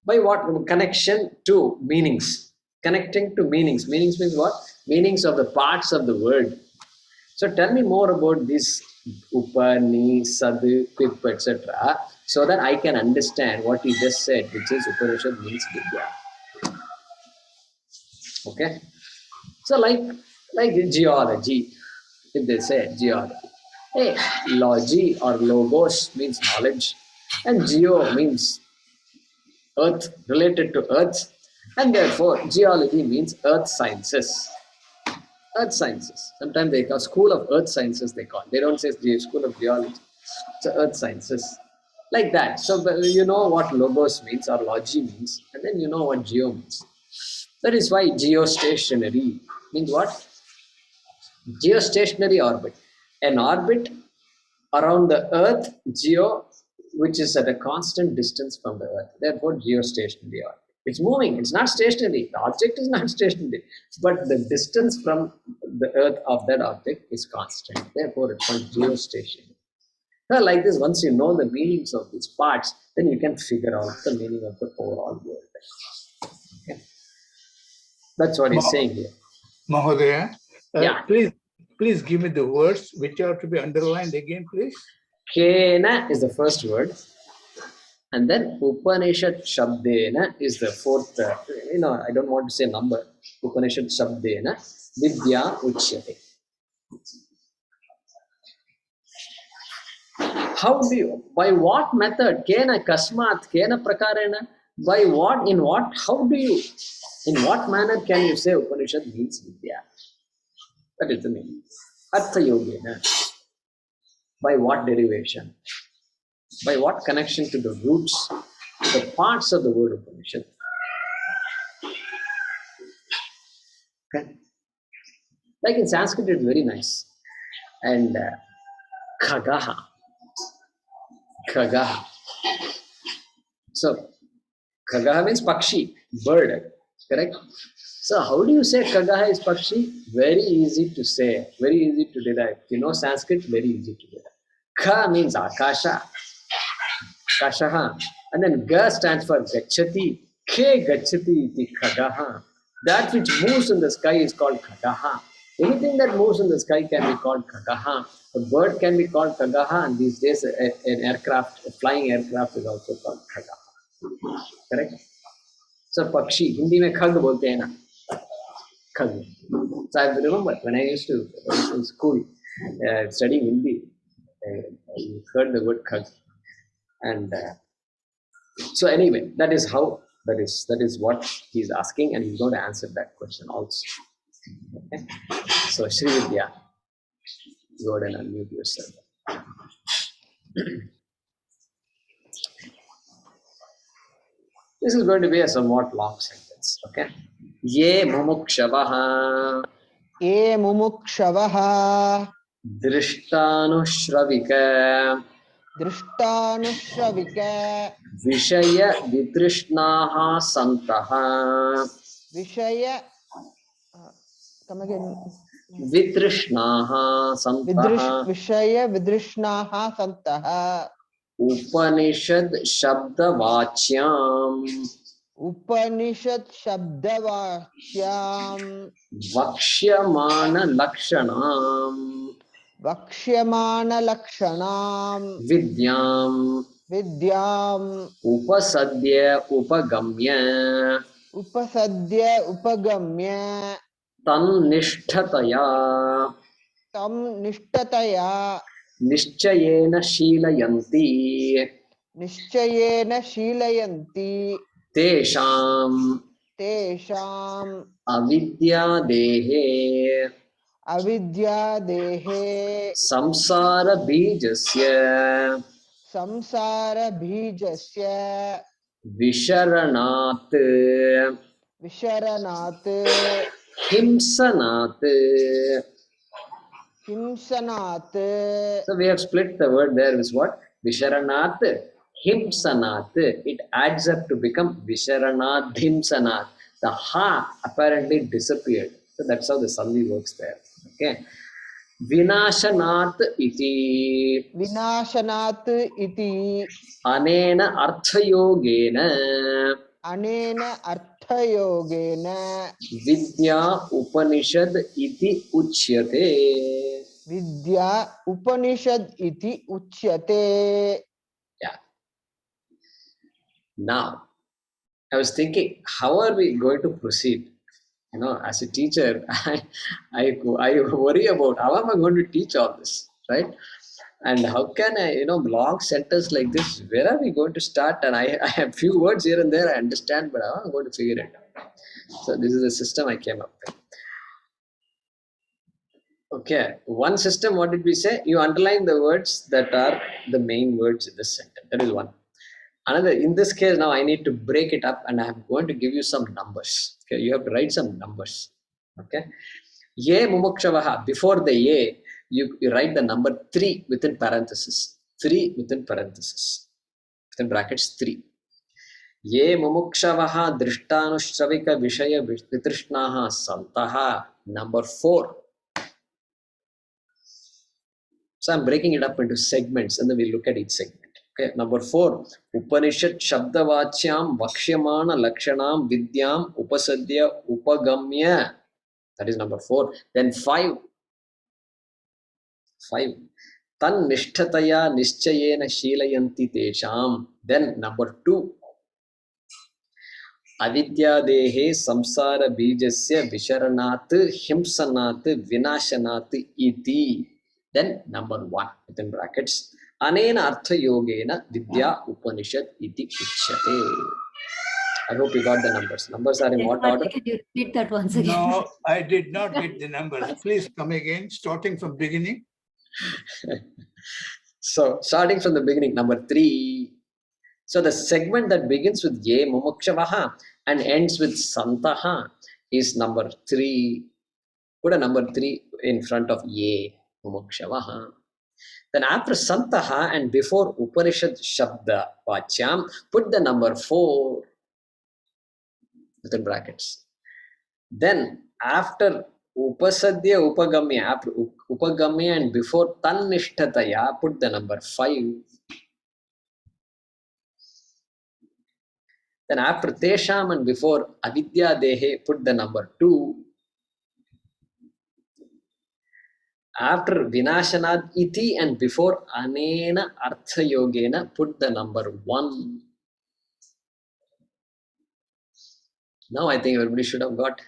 By what? Connection to meanings. Connecting to meanings. Meanings means what? Meanings of the parts of the word. So tell me more about this Upanishad, Pip, etc. so that I can understand what you just said, which is Upanishad means vidya. Okay? So like geology, if they say geology. Hey, logi or logos means knowledge, and geo means earth, related to earth, and therefore geology means earth sciences. Earth sciences. Sometimes they call school of earth sciences, they call. They don't say school of geology. So earth sciences. Like that. So you know what logos means or logi means, and then you know what geo means. That is why geostationary means what? Geostationary orbit. An orbit around the earth, geo, which is at a constant distance from the earth. Therefore, geostationary orbit. It's moving, it's not stationary. The object is not stationary, but the distance from the earth of that object is constant. Therefore, it's called geostationary. Now, like this, once you know the meanings of these parts, then you can figure out the meaning of the overall word. Okay. That's what he's saying here. Mahodaya, Yeah. please give me the words which are to be underlined again, please. Kena is the first word, and then Upanishad Shabdena is the fourth. I don't want to say number. Upanishad Shabdena Vidya Uchyate. How do you? By what method? Kena Kasmat Kena Prakarena. By what? In what? How do you? In what manner can you say Upanishad means Vidya? That is the meaning. Artha Yogena. By what derivation? By what connection to the roots, the parts of the word Upanishad? Okay. Like in Sanskrit, it's very nice. And Khagaha. Khagaha. So, Khagaha means Pakshi, bird. Correct? So, how do you say Khagaha is Pakshi? Very easy to say, very easy to derive. If you know Sanskrit, very easy to derive. Kha means Akasha. Kashaha. And then Ga stands for Gachati. Ke Gachati iti Khagaha. That which moves in the sky is called Khagaha. Anything that moves in the sky can be called Khagaha. A bird can be called Khagaha, and these days an aircraft, a flying aircraft is also called Khagaha. Correct? So Pakshi, Hindi mein Khag bolte hai na. Khag. So I remember when I used to, in school, studying Hindi, I heard the word Khag. And so anyway, that is how, that is what he's asking, and he's going to answer that question also. Okay? So Sri Vidya, Go ahead and unmute yourself. This is going to be a somewhat long sentence. Okay. Ye mumukshavaha ये मुमुक्षवः drishtanushravika दृष्टानुश्रविक Vishaya Vitrishnaha Santaha विषय come again Vitrishnaha Santaha विषय विदृष्णाः सन्तः Upanishad Shabda Vachyam उपनिषद शब्दवाच्यां Vakshyamana Lakshanam वक्ष्यमाणलक्षणां Vidyam विद्याम् Upasadya Upagamya उपसद्य उपगम्य Tannishthataya तं निष्ठतया Nischayena Shilayanti निश्चयेन शीलयन्ति Tesham तेषाम् Avidya Dehe अविद्यादेहे Samsara Bijasya संसारबीजस्य Visharanat विशरणात् Himsanat. हिंसनात् So we have split the word there with what? Visharanat Himsanat. It adds up to become Visharanat Himsanat. The ha apparently disappeared. So that's how the sandhi works there. Okay. Vinashanat iti विनाशनात् इति anena arthayogena अनेन अर्थयोगेन vidya upanishad iti uchyate. विद्या उपनिषद इति उच्यते. Yeah. Now, I was thinking, how are we going to proceed? You know, as a teacher, I worry about how am I going to teach all this, right? And how can I, long sentence like this, where are we going to start? And I have few words here and there, I understand, but how am I going to figure it out? So this is the system I came up with. Okay, one system, what did we say? You underline the words that are the main words in this sentence. That is one. Another, in this case, now I need to break it up and I'm going to give you some numbers. Okay, you have to write some numbers. Okay. Ye mumukshavaha, before the ye, you write the number 3 within parenthesis. 3 within parenthesis. Within brackets 3. Ye mumukshavaha drishtanushravika vishaya vitrishnaha santaha. Number 4. So I'm breaking it up into segments and then we'll look at each segment. Okay, number 4. Upanishad Shabdavachyam Vakshyamana Lakshanam Vidyam Upasadya Upagamya. That is number 4. Then 5. Tan Nishthataya Nischayena Shilayanti Tesham. Then number 2. Avidya Dehe Samsara Bijasya Visharanat Himsanat Vinashanat Iti. Then number 1 within brackets. Anena Artha Yogena Vidya Upanishad Iti Uchyate. I hope you got the numbers. Numbers are in what order? Can you repeat that once again? No, I did not get the numbers. Please come again, starting from beginning. So, starting from the beginning, number 3. So, the segment that begins with Ye Mumukshavaha and ends with Santaha is number 3. Put a number 3 in front of Ye Mumukshavaha. Then after Santaha and before Upanishad Shabda Vachyam, put the number 4 within brackets. Then after Upasadya Upagamya, after Upagamya and before Tannishthataya, put the number 5. Then after Tesham and before Avidya Dehe, put the number 2. After Vinashanad Iti and before Anena Artha Yogena, put the number 1. Now I think everybody should have got.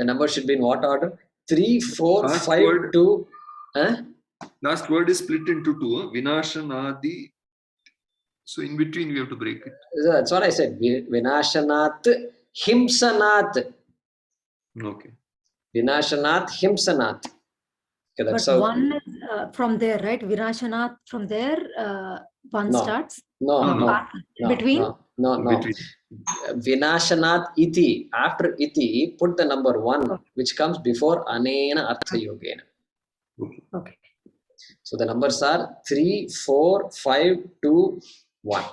The number should be in what order? 3, 4, Last 5, word. 2. Huh? Last word is split into 2. Vinashanadi. So in between we have to break it. That's what I said. Vinashanat Himsanat. Okay. Vinashanat Himsanat. Okay, that's But how. one is from there, right? Vinashanath, from there, one No. starts. No, Between? No. Between. Vinashanath iti. After iti, put the number 1, which comes before anena artha yogena. Okay. So the numbers are 3, 4, 5, 2, 1.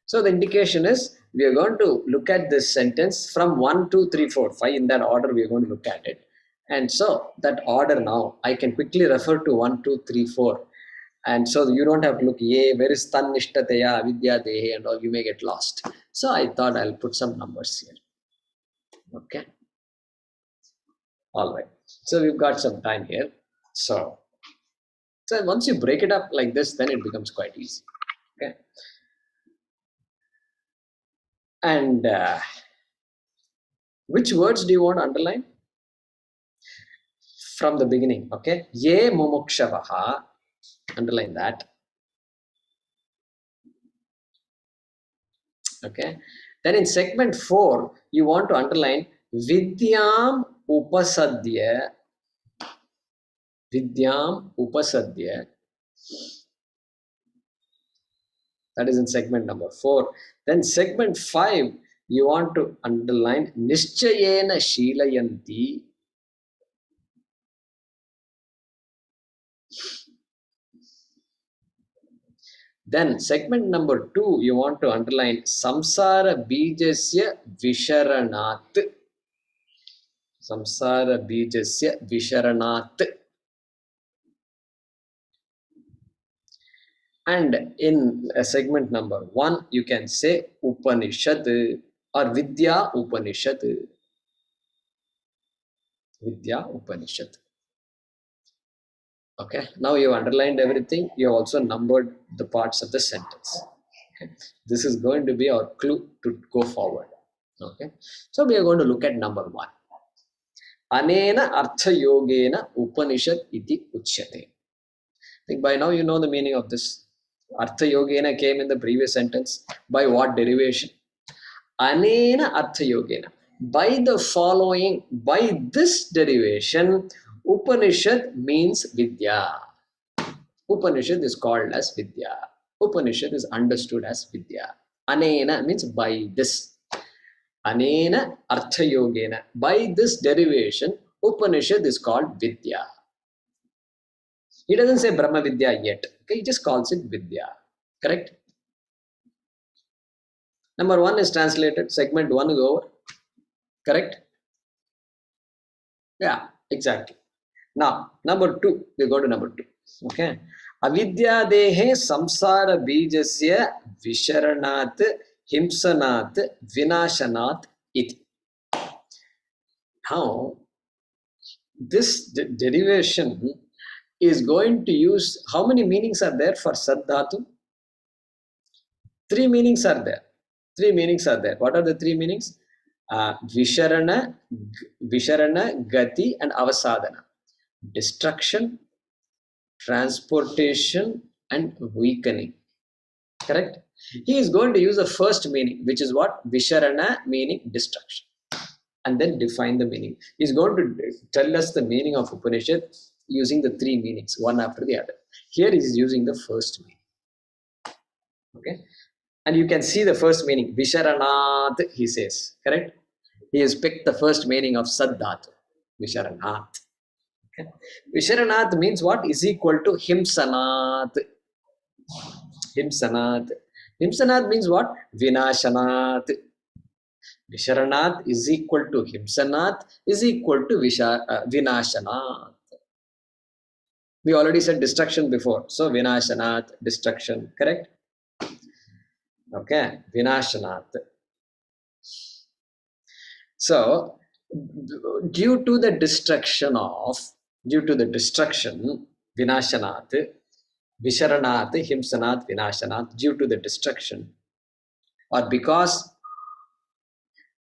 So the indication is we are going to look at this sentence from 1, 2, 3, 4, 5. In that order, we are going to look at it. And so that order now, I can quickly refer to 1, 2, 3, 4. And so you don't have to look, where is tan nishtateya, vidya dehe, and all, you may get lost. So I thought I'll put some numbers here. Okay. All right. So we've got some time here. So once you break it up like this, then it becomes quite easy. Okay. And which words do you want to underline? From the beginning. Okay. Ye mumukshavaha. Underline that. Okay. Then in segment 4, you want to underline Vidyam Upasadya. Vidyam Upasadya. That is in segment number 4. Then segment 5, you want to underline Nischayena Shilayanti. Then segment number 2, you want to underline Samsara Bijasya Visharanat. Samsara Bijasya Visharanat. And in segment number 1, you can say Upanishad or Vidya Upanishad. Vidya Upanishad. Okay, now you have underlined everything. You have also numbered the parts of the sentence. Okay. This is going to be our clue to go forward. Okay, so we are going to look at number 1. Anena artha yogena Upanishad iti uchyate. I think by now you know the meaning of this. Artha yogena came in the previous sentence. By what derivation? Anena artha yogena. By the following, by this derivation, Upanishad means Vidya. Upanishad is called as Vidya. Upanishad is understood as Vidya. Anena means by this. Anena artha yogena. By this derivation, Upanishad is called Vidya. He doesn't say Brahma Vidya yet. Okay, he just calls it Vidya. Correct? Number 1 is translated. Segment 1 is over. Correct? Yeah, exactly. Now, number 2. We go to number 2. Okay. Avidya dehe samsara bijasya visharanat himsanat vinashanat iti. Now, this derivation is going to use, how many meanings are there for Saddhatu? 3 meanings are there. 3 meanings are there. What are the 3 meanings? Visharana, Gati, and Avasadana. Destruction, transportation, and weakening. Correct? He is going to use the first meaning, which is what? Visharana, meaning destruction. And then define the meaning. He is going to tell us the meaning of Upanishad using the 3 meanings, one after the other. Here he is using the first meaning. Okay? And you can see the first meaning. Visharanat, he says. Correct? He has picked the first meaning of Saddhatu. Visharanat. Okay. Visharanat means what? Is equal to Himsanat. Himsanat. Himsanat means what? Vinashanat. Visharanat is equal to Himsanat is equal to Vinashanat. We already said destruction before. So Vinashanat, destruction. Correct? Okay. Vinashanat. So, due to the destruction, Vinashanat, Visharanat, Himsanat, Vinashanat, due to the destruction, or because,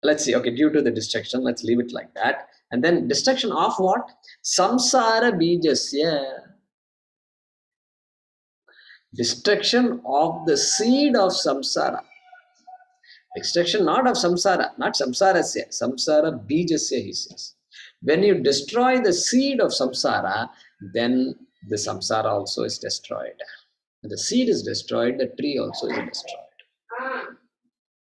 let's see, okay, due to the destruction, let's leave it like that. And then destruction of what? Samsara bijasya. Destruction of the seed of samsara. Destruction not of samsara, not samsarasya, samsara bijasya, he says. When you destroy the seed of samsara, then the samsara also is destroyed. When the seed is destroyed, the tree also is destroyed.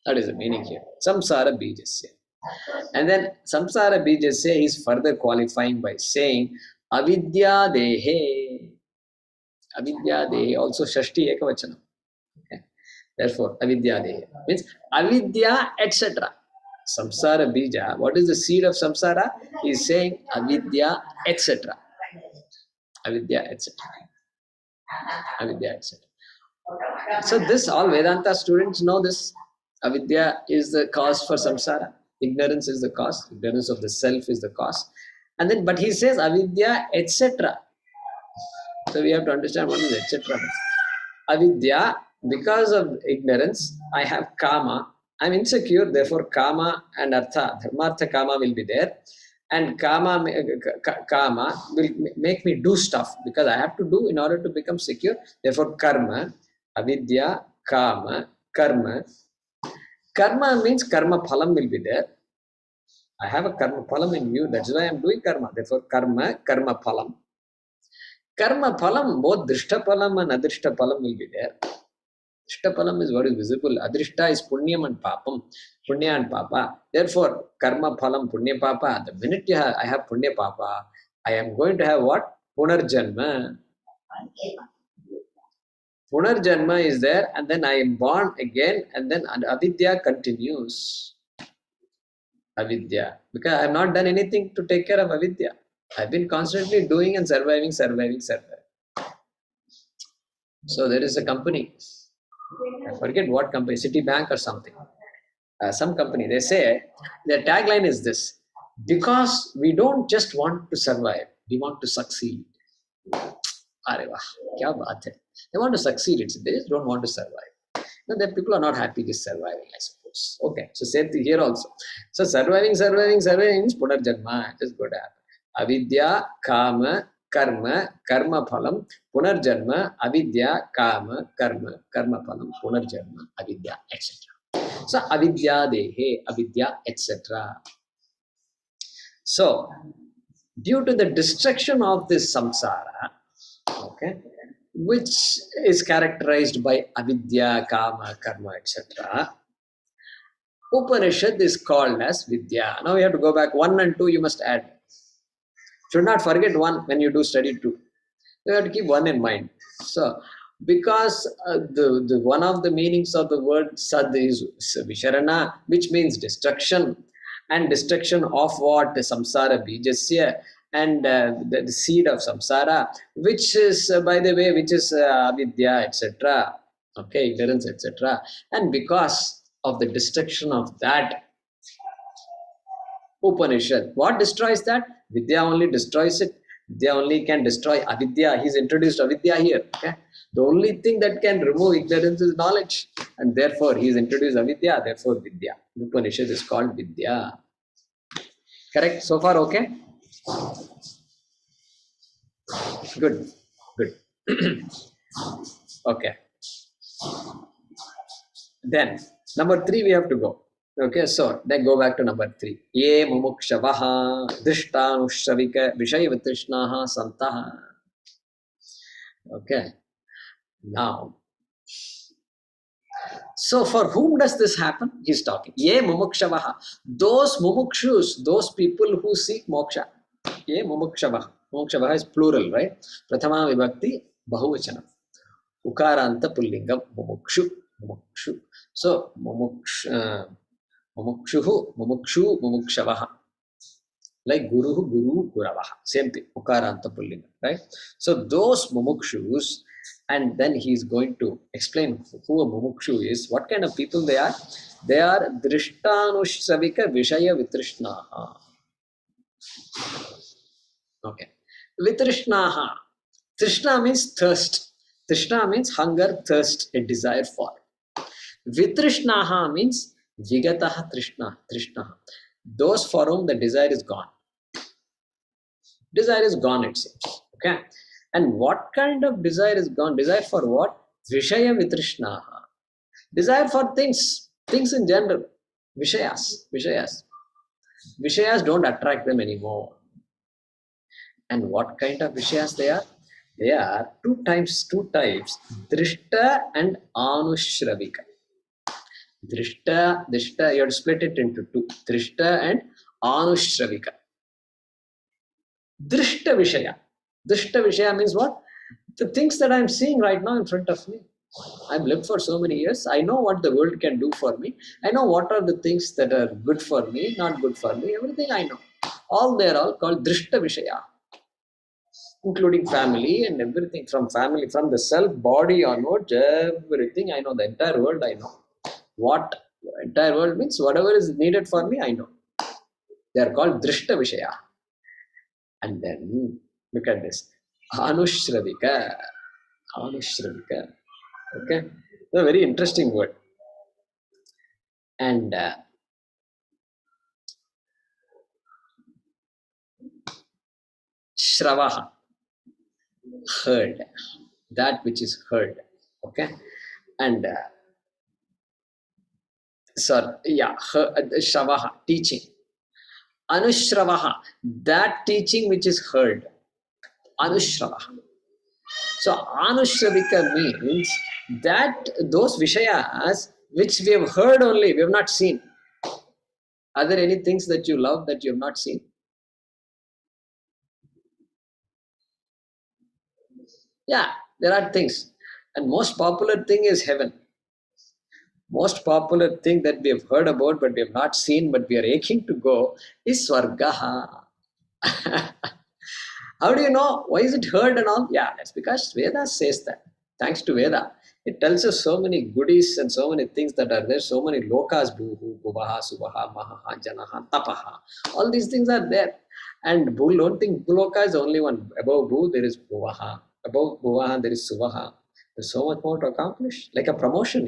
That is the meaning here. Samsara bijasya. And then samsara bijasya is further qualifying by saying avidya dehe. Avidya dehe, also shashti ekavachanam. Okay. Therefore, avidya dehe means avidya, etc. Samsara bija. What is the seed of samsara? He is saying avidya, etc. Avidya, etc. Avidya, etc. So this all Vedanta students know this. Avidya is the cause for samsara. Ignorance is the cause. Ignorance of the self is the cause. And then, but he says avidya, etc. So we have to understand what is etc. Avidya, because of ignorance, I have kama. I'm insecure, therefore kama and artha, dharmartha kama will be there. And kama will make me do stuff because I have to do in order to become secure. Therefore karma, avidya, kama, karma. Karma means karma phalam will be there. I have a karma phalam in view, that's why I am doing karma. Therefore karma, karma phalam. Karma phalam, both drishta phalam and adrishta phalam will be there. Drishta phalam is what is visible. Adrishta is punyam and papam. Punya and papa. Therefore, karma phalam punya papa. The minute I have punya papa, I am going to have what? Punarjanma. Punarjanma is there, and then I am born again, and then avidya continues. Avidya. Because I have not done anything to take care of avidya. I have been constantly doing and surviving. So there is a company. I forget what company, Citibank or something. Some company, they say, their tagline is this: because we don't just want to survive, we want to succeed. Arey wah, kya baat hai. They want to succeed, they just don't want to survive. No, the people are not happy just surviving, I suppose. Okay, so same thing here also. So surviving means punarjanma, just go to happen. Avidya, kama, karma, karma phalam, punarjanma, avidya, kama, karma, karma phalam, punarjanma, avidya, etc. So avidya dehe, avidya, etc. So due to the destruction of this samsara, okay, which is characterized by avidya, kama, karma, etc., Upanishad is called as Vidya. Now we have to go back 1 and 2, you must add. Should not forget 1 when you do study 2. You have to keep 1 in mind. So, because the one of the meanings of the word sad is visharana, which means destruction, and destruction of what? The samsara bijasya, and the seed of samsara, which is, by the way, which is avidya, etc. Okay, ignorance, etc. And because of the destruction of that Upanishad, what destroys that? Vidya only destroys it. Vidya only can destroy avidya. He's introduced avidya here. Okay? The only thing that can remove ignorance is knowledge. And therefore, he's introduced avidya, therefore Vidya. Upanishad is called Vidya. Correct? So far, okay? Good. Okay. Then, number 3 we have to go. Okay, so then go back to number 3. Ye mumukshavaha drishtanushavika vishayavatrishnaha santaha. Okay. Now, so for whom does this happen? He's talking. Ye mumukshavaha. Those mumukshus, those people who seek moksha. Ye mumukshavaha. Mumukshavaha is plural, right? Prathama vibhakti bahuvachanam. Ukaranta pullingam mumukshu. Mumukshu. So, mumukshuhu, mumukshu, mumukshavaha. Like guruhu, guru, guravaha. Same thing. Ukaranta pullingam, right? So, those mumukshus, and then he is going to explain who a mumukshu is, what kind of people they are. They are drishtanushavika vishaya vitrishnaha. Okay. Vitrishnaha. Trishna means thirst. Trishna means hunger, thirst, a desire for. Vitrishnaha means vigataha trishnaha. Those for whom the desire is gone. Desire is gone, it seems. Okay. And what kind of desire is gone? Desire for what? Vishaya vitrishnaha. Desire for things in general. Vishayas. Vishayas don't attract them anymore. And what kind of Vishayas they are? They are two types, Drishta and Anushravika. Drishta, you have to split it into two. Drishta and Anushravika. Drishta Vishaya. Drishta Vishaya means what? The things that I am seeing right now in front of me. I've lived for so many years. I know what the world can do for me. I know what are the things that are good for me, not good for me. Everything I know. All they are all called Drishta Vishaya. Including family and everything, from family, from the self, body onwards, everything I know. The entire world I know. What the entire world means, whatever is needed for me, I know. They are called Drishta Vishaya. And then, look at this. Anushravika. Anushravika. Okay? A very interesting word. And Shravaha. Heard. That which is heard. Okay? And Shravaha. Teaching. Anushravaha, that teaching which is heard. Anushravaha. So Anushravika means that those Vishayas which we have heard only, we have not seen. Are there any things that you love that you have not seen? Yeah, there are things. And most popular thing is heaven. Most popular thing that we have heard about but we have not seen but we are aching to go is Swargaha. How do you know? Why is it heard and all? Yeah, that's because Veda says that. Thanks to Veda. It tells us so many goodies and so many things that are there. So many lokas, bhuhu, bhuvaha, suvaha, mahaha, janaha, tapaha. All these things are there. And don't think bhuloka is only one. Above bhu, there is bhuvaha. Above bhuvaha, there is suvaha. There's so much more to accomplish. Like a promotion,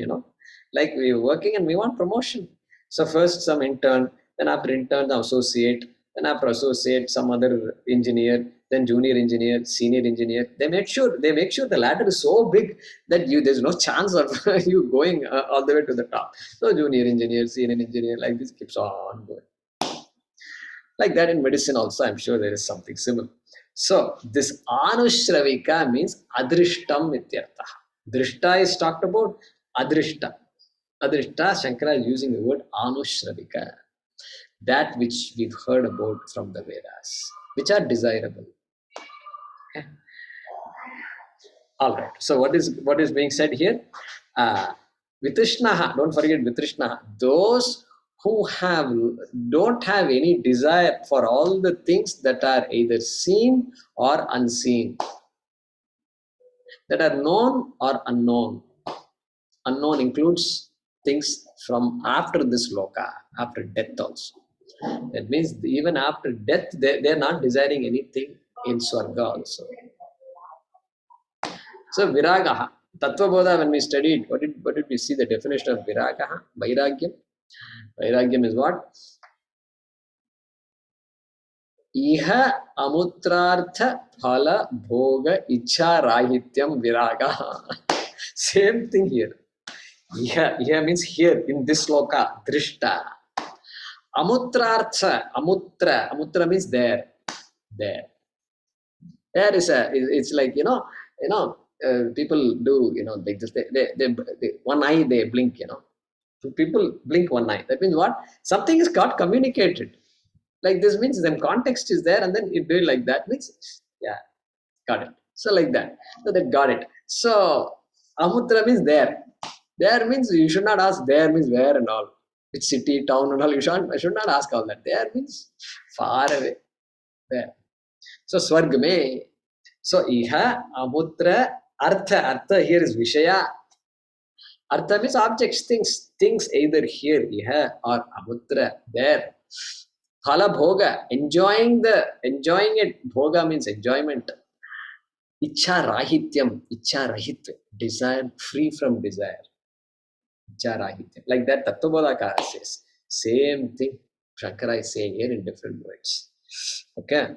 Like we're working and we want promotion. So first some intern, then after intern, the associate, then after associate, some other engineer, then junior engineer, senior engineer. They make sure the ladder is so big that there's no chance of you going all the way to the top. So junior engineer, senior engineer, like this keeps on going. Like that in medicine also, I'm sure there is something similar. So this Anushravika means Adrishtam ityartha. Drishta is talked about, Adrishta. Adrishta, Shankara is using the word Anushravika. That which we've heard about from the Vedas, which are desirable. Okay. All right. So what is being said here? Vitrishnaha, don't forget Vitrishnaha. Those who don't have any desire for all the things that are either seen or unseen, that are known or unknown. Unknown includes things from after this loka, after death also. That means even after death, they're not desiring anything in Swarga also. So Viragaha, Tattva Bodha, when we studied, what did we see the definition of Viragaha? Vairagyam. Vairagyam is what? Iha amutrartha phala bhoga icha rahityam viraga. Same thing here. Iha means here in this loka, drishta. Amutrartha, amutra means there. There is it's like, people do, they just, they one eye they blink, People blink one eye. That means what? Something is got communicated. Like this means then context is there and then you do it like that means, yeah, got it. So like that. So they got it. So Amutra means there. There means you should not ask there means where and all. Which city, town and all. I should not ask all that. There means far away. There. So Swargame. So Iha, Amutra, Artha here is Vishaya. Artha means objects, things either here, Iha or Amutra, there. Phala Bhoga, enjoying it. Bhoga means enjoyment. Icha Rahityam, Icha Rahitva, desire, free from desire. Icha Rahityam. Like that Tattva says. Same thing Shankara is saying here in different words. Okay.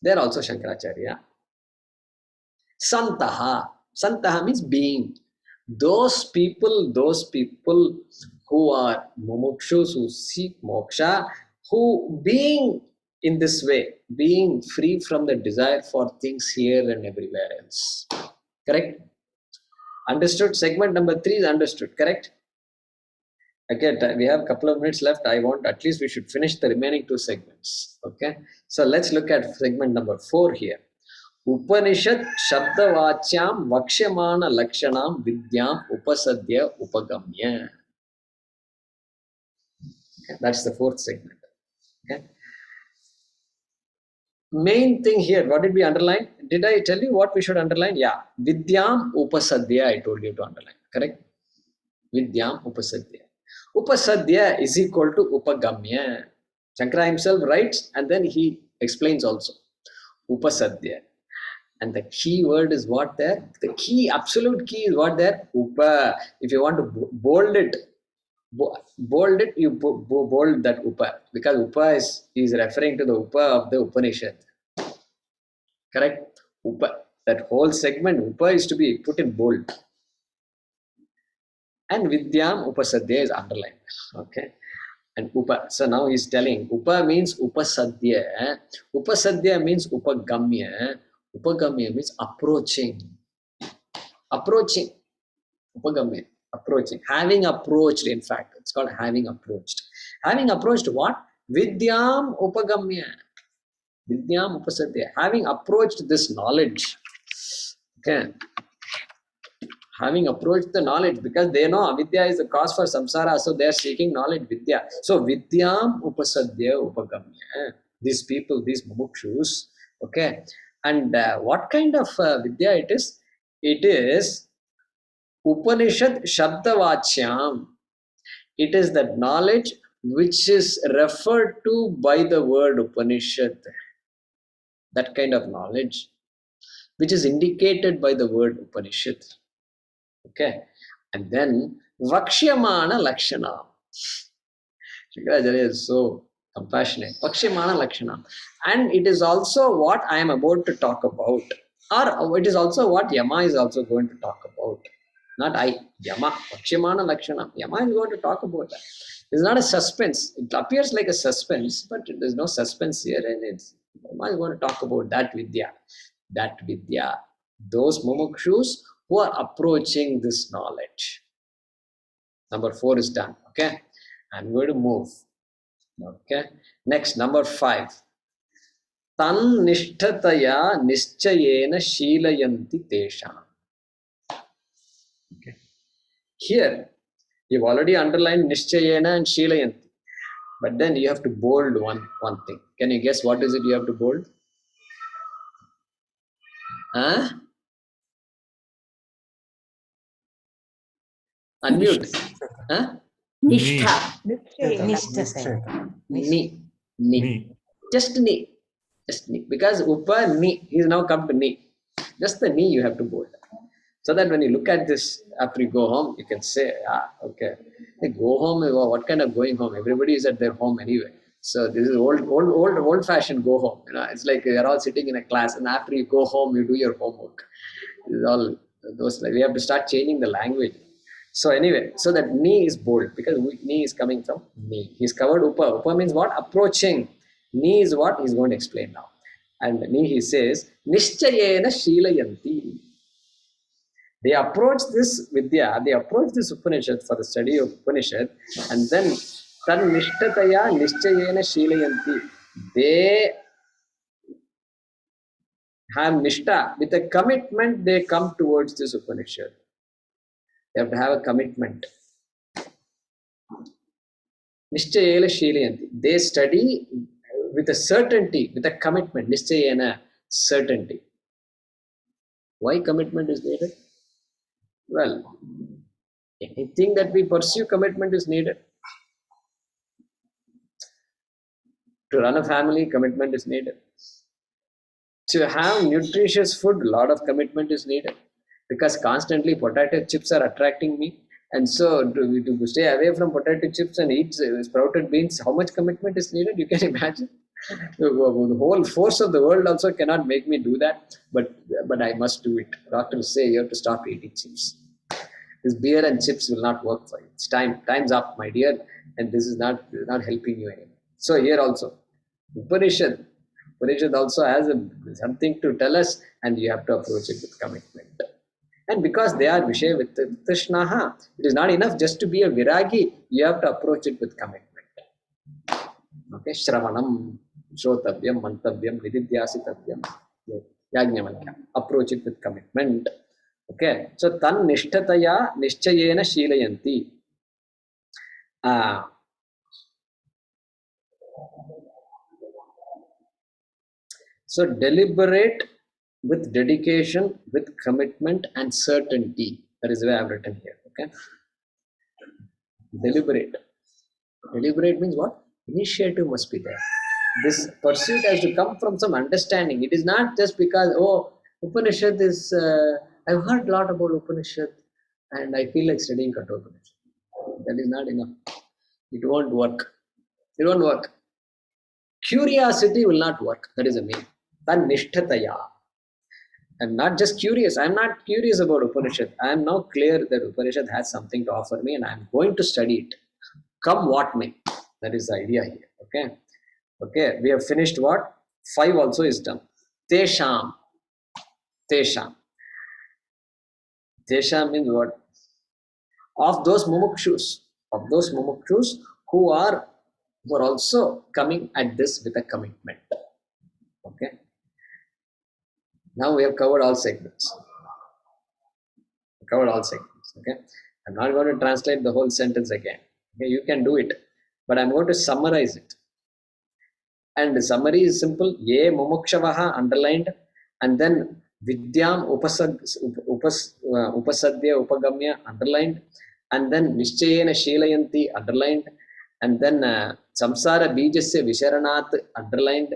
There also Shankaracharya. Santaha means being. Those people who are mumukshus, who seek moksha, who being in this way, being free from the desire for things here and everywhere else. Correct? Understood? Segment number 3 is understood. Correct? Okay, we have a couple of minutes left. I want, at least we should finish the remaining 2 segments. Okay, so let's look at segment number 4 here. Upanishad Shabdavachyam Vakshyamana Lakshanam Vidyam Upasadya Upagamya. Okay, that's the 4th segment. Okay. Main thing here, what did we underline? Did I tell you what we should underline? Yeah, Vidyam Upasadya, I told you to underline. Correct? Vidyam Upasadya. Upasadya is equal to Upagamya. Shankara himself writes and then he explains also. Upasadya. And the key word is what there? The key, absolute key is what there? Upa. If you want to bold it, you bold that Upa. Because Upa is referring to the Upa of the Upanishad. Correct? Upa. That whole segment, Upa is to be put in bold. And Vidyam Upasadya is underlined. Okay. And Upa. So now he's telling Upa means Upasadya. Upasadya means Upagamya. Upagamya means approaching. Approaching. Upagamya. Approaching. Having approached, in fact. It's called having approached. Having approached what? Vidyam Upagamya. Vidyam Upasadya. Having approached this knowledge. Okay. Having approached the knowledge, because they know avidya is the cause for samsara, so they are seeking knowledge, vidya. So Vidyam Upasadya Upagamya. These people, these mumukshus, okay. And what kind of vidya it is? It is Upanishad Shabdavachyam. It is that knowledge which is referred to by the word Upanishad. That kind of knowledge which is indicated by the word Upanishad. Okay, and then Vakshyamana Lakshana. Shankaracharya is so compassionate. Vakshyamana Lakshana. And it is also what I am about to talk about. Or it is also what Yama is also going to talk about. Not I, Yama. Vakshyamana Lakshana. Yama is going to talk about that. It's not a suspense. It appears like a suspense, but there is no suspense here. And it's Yama is going to talk about that Vidya. That Vidya. Those mumukshus who are approaching this knowledge. Number 4 is done. Okay. I'm going to move. Okay. Next, number 5. Tan nishthataya nischayena sheelayanti tesham. Okay. Here, you've already underlined nischayena and sheelayanti. But then you have to bold one thing. Can you guess what is it you have to bold? Huh? Unmute. Huh? Nishtha. Ni. Just ni. Just ni. Because Upa ni. He's now come to ni. Just the ni you have to bold. So that when you look at this after you go home, you can say, okay. Hey, go home. What kind of going home? Everybody is at their home anyway. So this is old-fashioned go home. You know, it's like you're all sitting in a class, and after you go home, you do your homework. This is all those. We have to start changing the language. So anyway, so that ni is bold because ni is coming from ni. He's covered Upa. Upa means what? Approaching. Ni is what? He's going to explain now. And ni, he says, Nischayena Sheelayanti. They approach this Vidya, they approach this Upanishad for the study of Upanishad, and then Tan Nishtataya Nischayena Sheelayanti. They have Nishta. With a commitment, they come towards this Upanishad. They have to have a commitment. Nischayena Sheelayanti. They study with a certainty, with a commitment. Nischayena, certainty. Why commitment is needed? Well, anything that we pursue, commitment is needed. To run a family, commitment is needed. To have nutritious food, a lot of commitment is needed. Because constantly potato chips are attracting me. And so to stay away from potato chips and eat sprouted beans, how much commitment is needed? You can imagine. The whole force of the world also cannot make me do that. But I must do it. Doctors say you have to stop eating chips. This beer and chips will not work for you. It's time's up, my dear. And this is not helping you anymore. So here also, Upanishad also has something to tell us, and you have to approach it with commitment. And because they are Vishaya with Krishna, it is not enough just to be a Viragi, you have to approach it with commitment. Okay, Shravanam, Shrotavyam, Mantavyam, Vididhyasitavyam, Yajnavalkya. Approach it with commitment. Okay, so Tan Nishtataya Nishchayena Shilayanti. So deliberate with dedication, with commitment and certainty. That is the way I have written here. Okay. Deliberate. Deliberate means what? Initiative must be there. This pursuit has to come from some understanding. It is not just because, oh, Upanishad is, I've heard a lot about Upanishad and I feel like studying Katha Upanishad. That is not enough. It won't work. It won't work. Curiosity will not work. That is a meaning. Tan Nishthataya. I'm not just curious. I'm not curious about Upanishad. I am now clear that Upanishad has something to offer me and I'm going to study it. Come what may. That is the idea here. Okay. Okay. We have finished what? 5 also is done. Tesham. Tesham. Tesham means what? Of those mumukshus. Of those mumukshus who are also coming at this with a commitment. Okay. Now we have covered all segments. Okay. I'm not going to translate the whole sentence again. Okay, you can do it, but I'm going to summarize it. And the summary is simple. Ye mumukshavaha underlined, and then vidyam upasadya upagamya underlined, and then nishchayena shilayanti underlined, and then samsara bijasya visharanat underlined,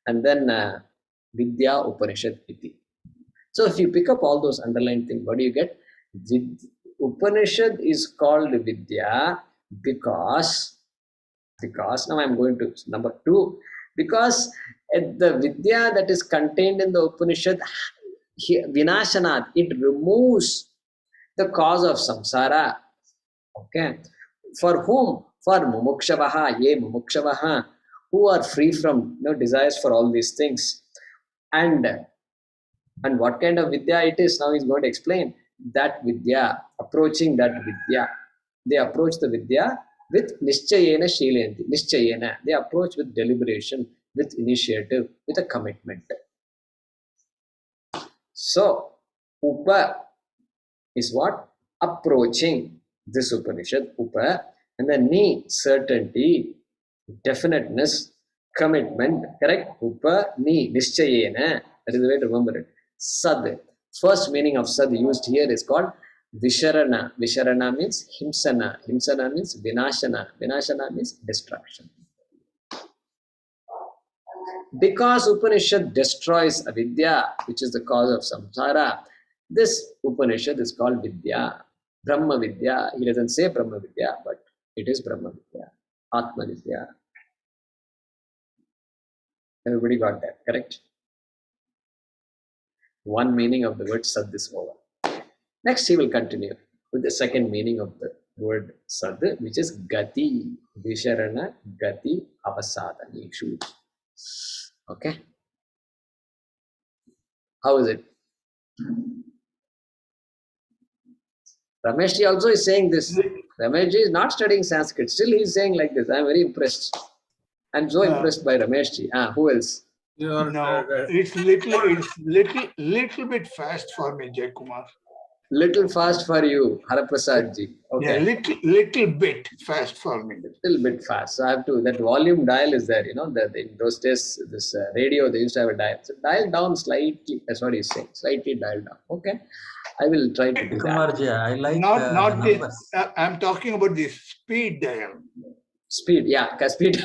and then Vidya Upanishad iti. So if you pick up all those underlined things, what do you get? Upanishad is called Vidya because now I'm going to number 2, because the Vidya that is contained in the Upanishad, Vinashanat, it removes the cause of samsara. Okay. For whom? For mumukshavaha, ye mumukshavaha, who are free from desires for all these things. And what kind of Vidya it is, now he's going to explain. That Vidya, approaching that Vidya, they approach the Vidya with Nishchayena Shilayanti. Nishchayena, they approach with deliberation, with initiative, with a commitment. So, Upa is what? Approaching this Upanishad, Upa, and then Ni, certainty, definiteness, commitment, correct? Upa, Ni, Nishchayena. That is the way to remember it. Sad. First meaning of Sad used here is called Visharana. Visharana means Himsana. Himsana means Vinashana. Vinashana means destruction. Because Upanishad destroys avidya, which is the cause of samsara, this Upanishad is called Vidya. Brahma Vidya. He doesn't say Brahma Vidya, but it is Brahma Vidya. Atman Vidya. Everybody got that, correct? One meaning of the word Sad is over. Next, he will continue with the second meaning of the word Sad, which is Gati, Visharana, Gati, Avasadhaneshu. Okay? How is it? Rameshji also is saying this. Rameshji is not studying Sanskrit. Still he is saying like this. I am very impressed. I am so impressed by Rameshji. Who else? No, it's little bit fast for me, Jayakumar. Little fast for you, Haraprasadji. Okay. Yeah, little bit fast for me. Little bit fast. So I have to, that volume dial is there, in those days, this radio, they used to have a dial. So dial down slightly, that's what he's saying, slightly dial down. Okay. I will try to do that. Kumarji, I like not this. I'm talking about the speed dial. Speed, yeah, speed.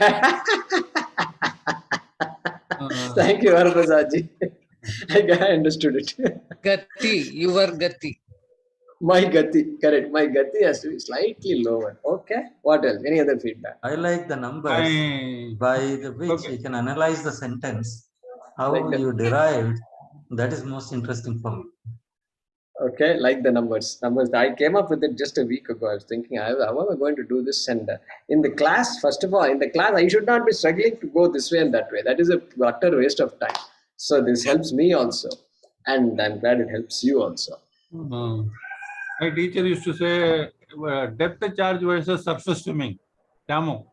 Thank you, Haraprasadji. I understood it. Gati, your Gati. My Gati, correct. My Gati has to be slightly lower. Okay. What else? Any other feedback? I like the numbers by which you can analyze the sentence. How like you derived, that is most interesting for me. Okay, like the numbers. I came up with it just a week ago. I was thinking, how am I going to do this? And in the class, first of all, in the class, I should not be struggling to go this way and that way. That is a utter waste of time. So this helps me also. And I'm glad it helps you also. My teacher used to say depth charge versus surface swimming. Ramu.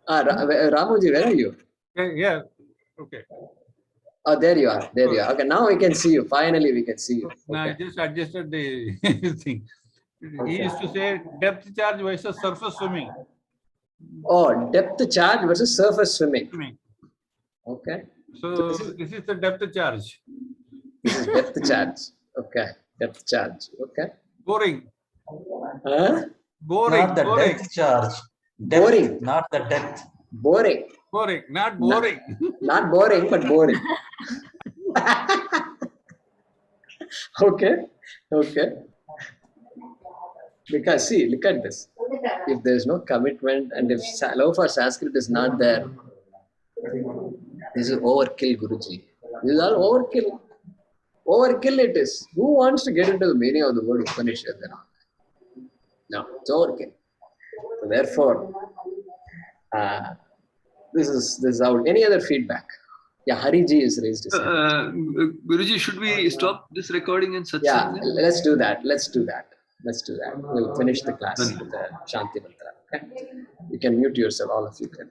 Ramuji, where are you? Yeah. Okay. Oh, there you are. There you are. Okay, now we can see you. Finally, we can see you. Now I just adjusted the thing. He used to say depth charge versus surface swimming. Oh, depth charge versus surface swimming. Okay. So this is the depth charge. This is depth charge. Okay. Depth charge. Okay. Boring. Huh? Boring. Not the boring. depth charge. Depth, boring. Not the depth. Boring. Boring. Not boring. Not boring, but boring. Okay. Okay. Because see, look at this. If there is no commitment and if love for Sanskrit is not there, this is overkill, Guruji. This is all overkill. Overkill it is. Who wants to get into the meaning of the word Upanishad and all that? No, it's overkill. So therefore, this is out. Any other feedback? Yeah, Hariji is raised his hand. Guruji, should we stop this recording and satsang? Yeah, let's do that. We'll finish the class with the Shanti Mantra. Okay? You can mute yourself, all of you can.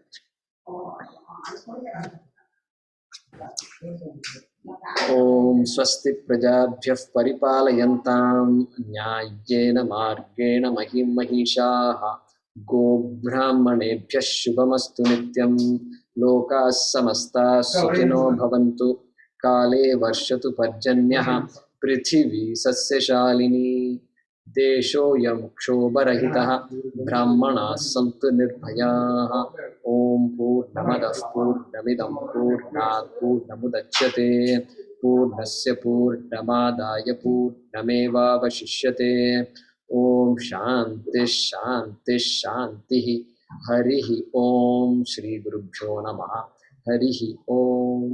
Om Swasti Prajabhyah Paripalayantam Nyayena Margena Mahim Mahishaha Go Brahmanebhyah Shubhamastu Nityam Lokas Samasta Sukhino Bhavantu Kale Varshatu Parjanyah Prithivi Sasyashalini Deshoyam Kshobarahitah Brahmanas Santu Nirbhayaः Om Purnamadah Purnamidam Purnat Purnamudachyate Purnasya Purnamadaya Purnamevavashishyate Om Shanti Shanti Shanti Harihi Om Shri Gurubhyo Namaha Harihi Om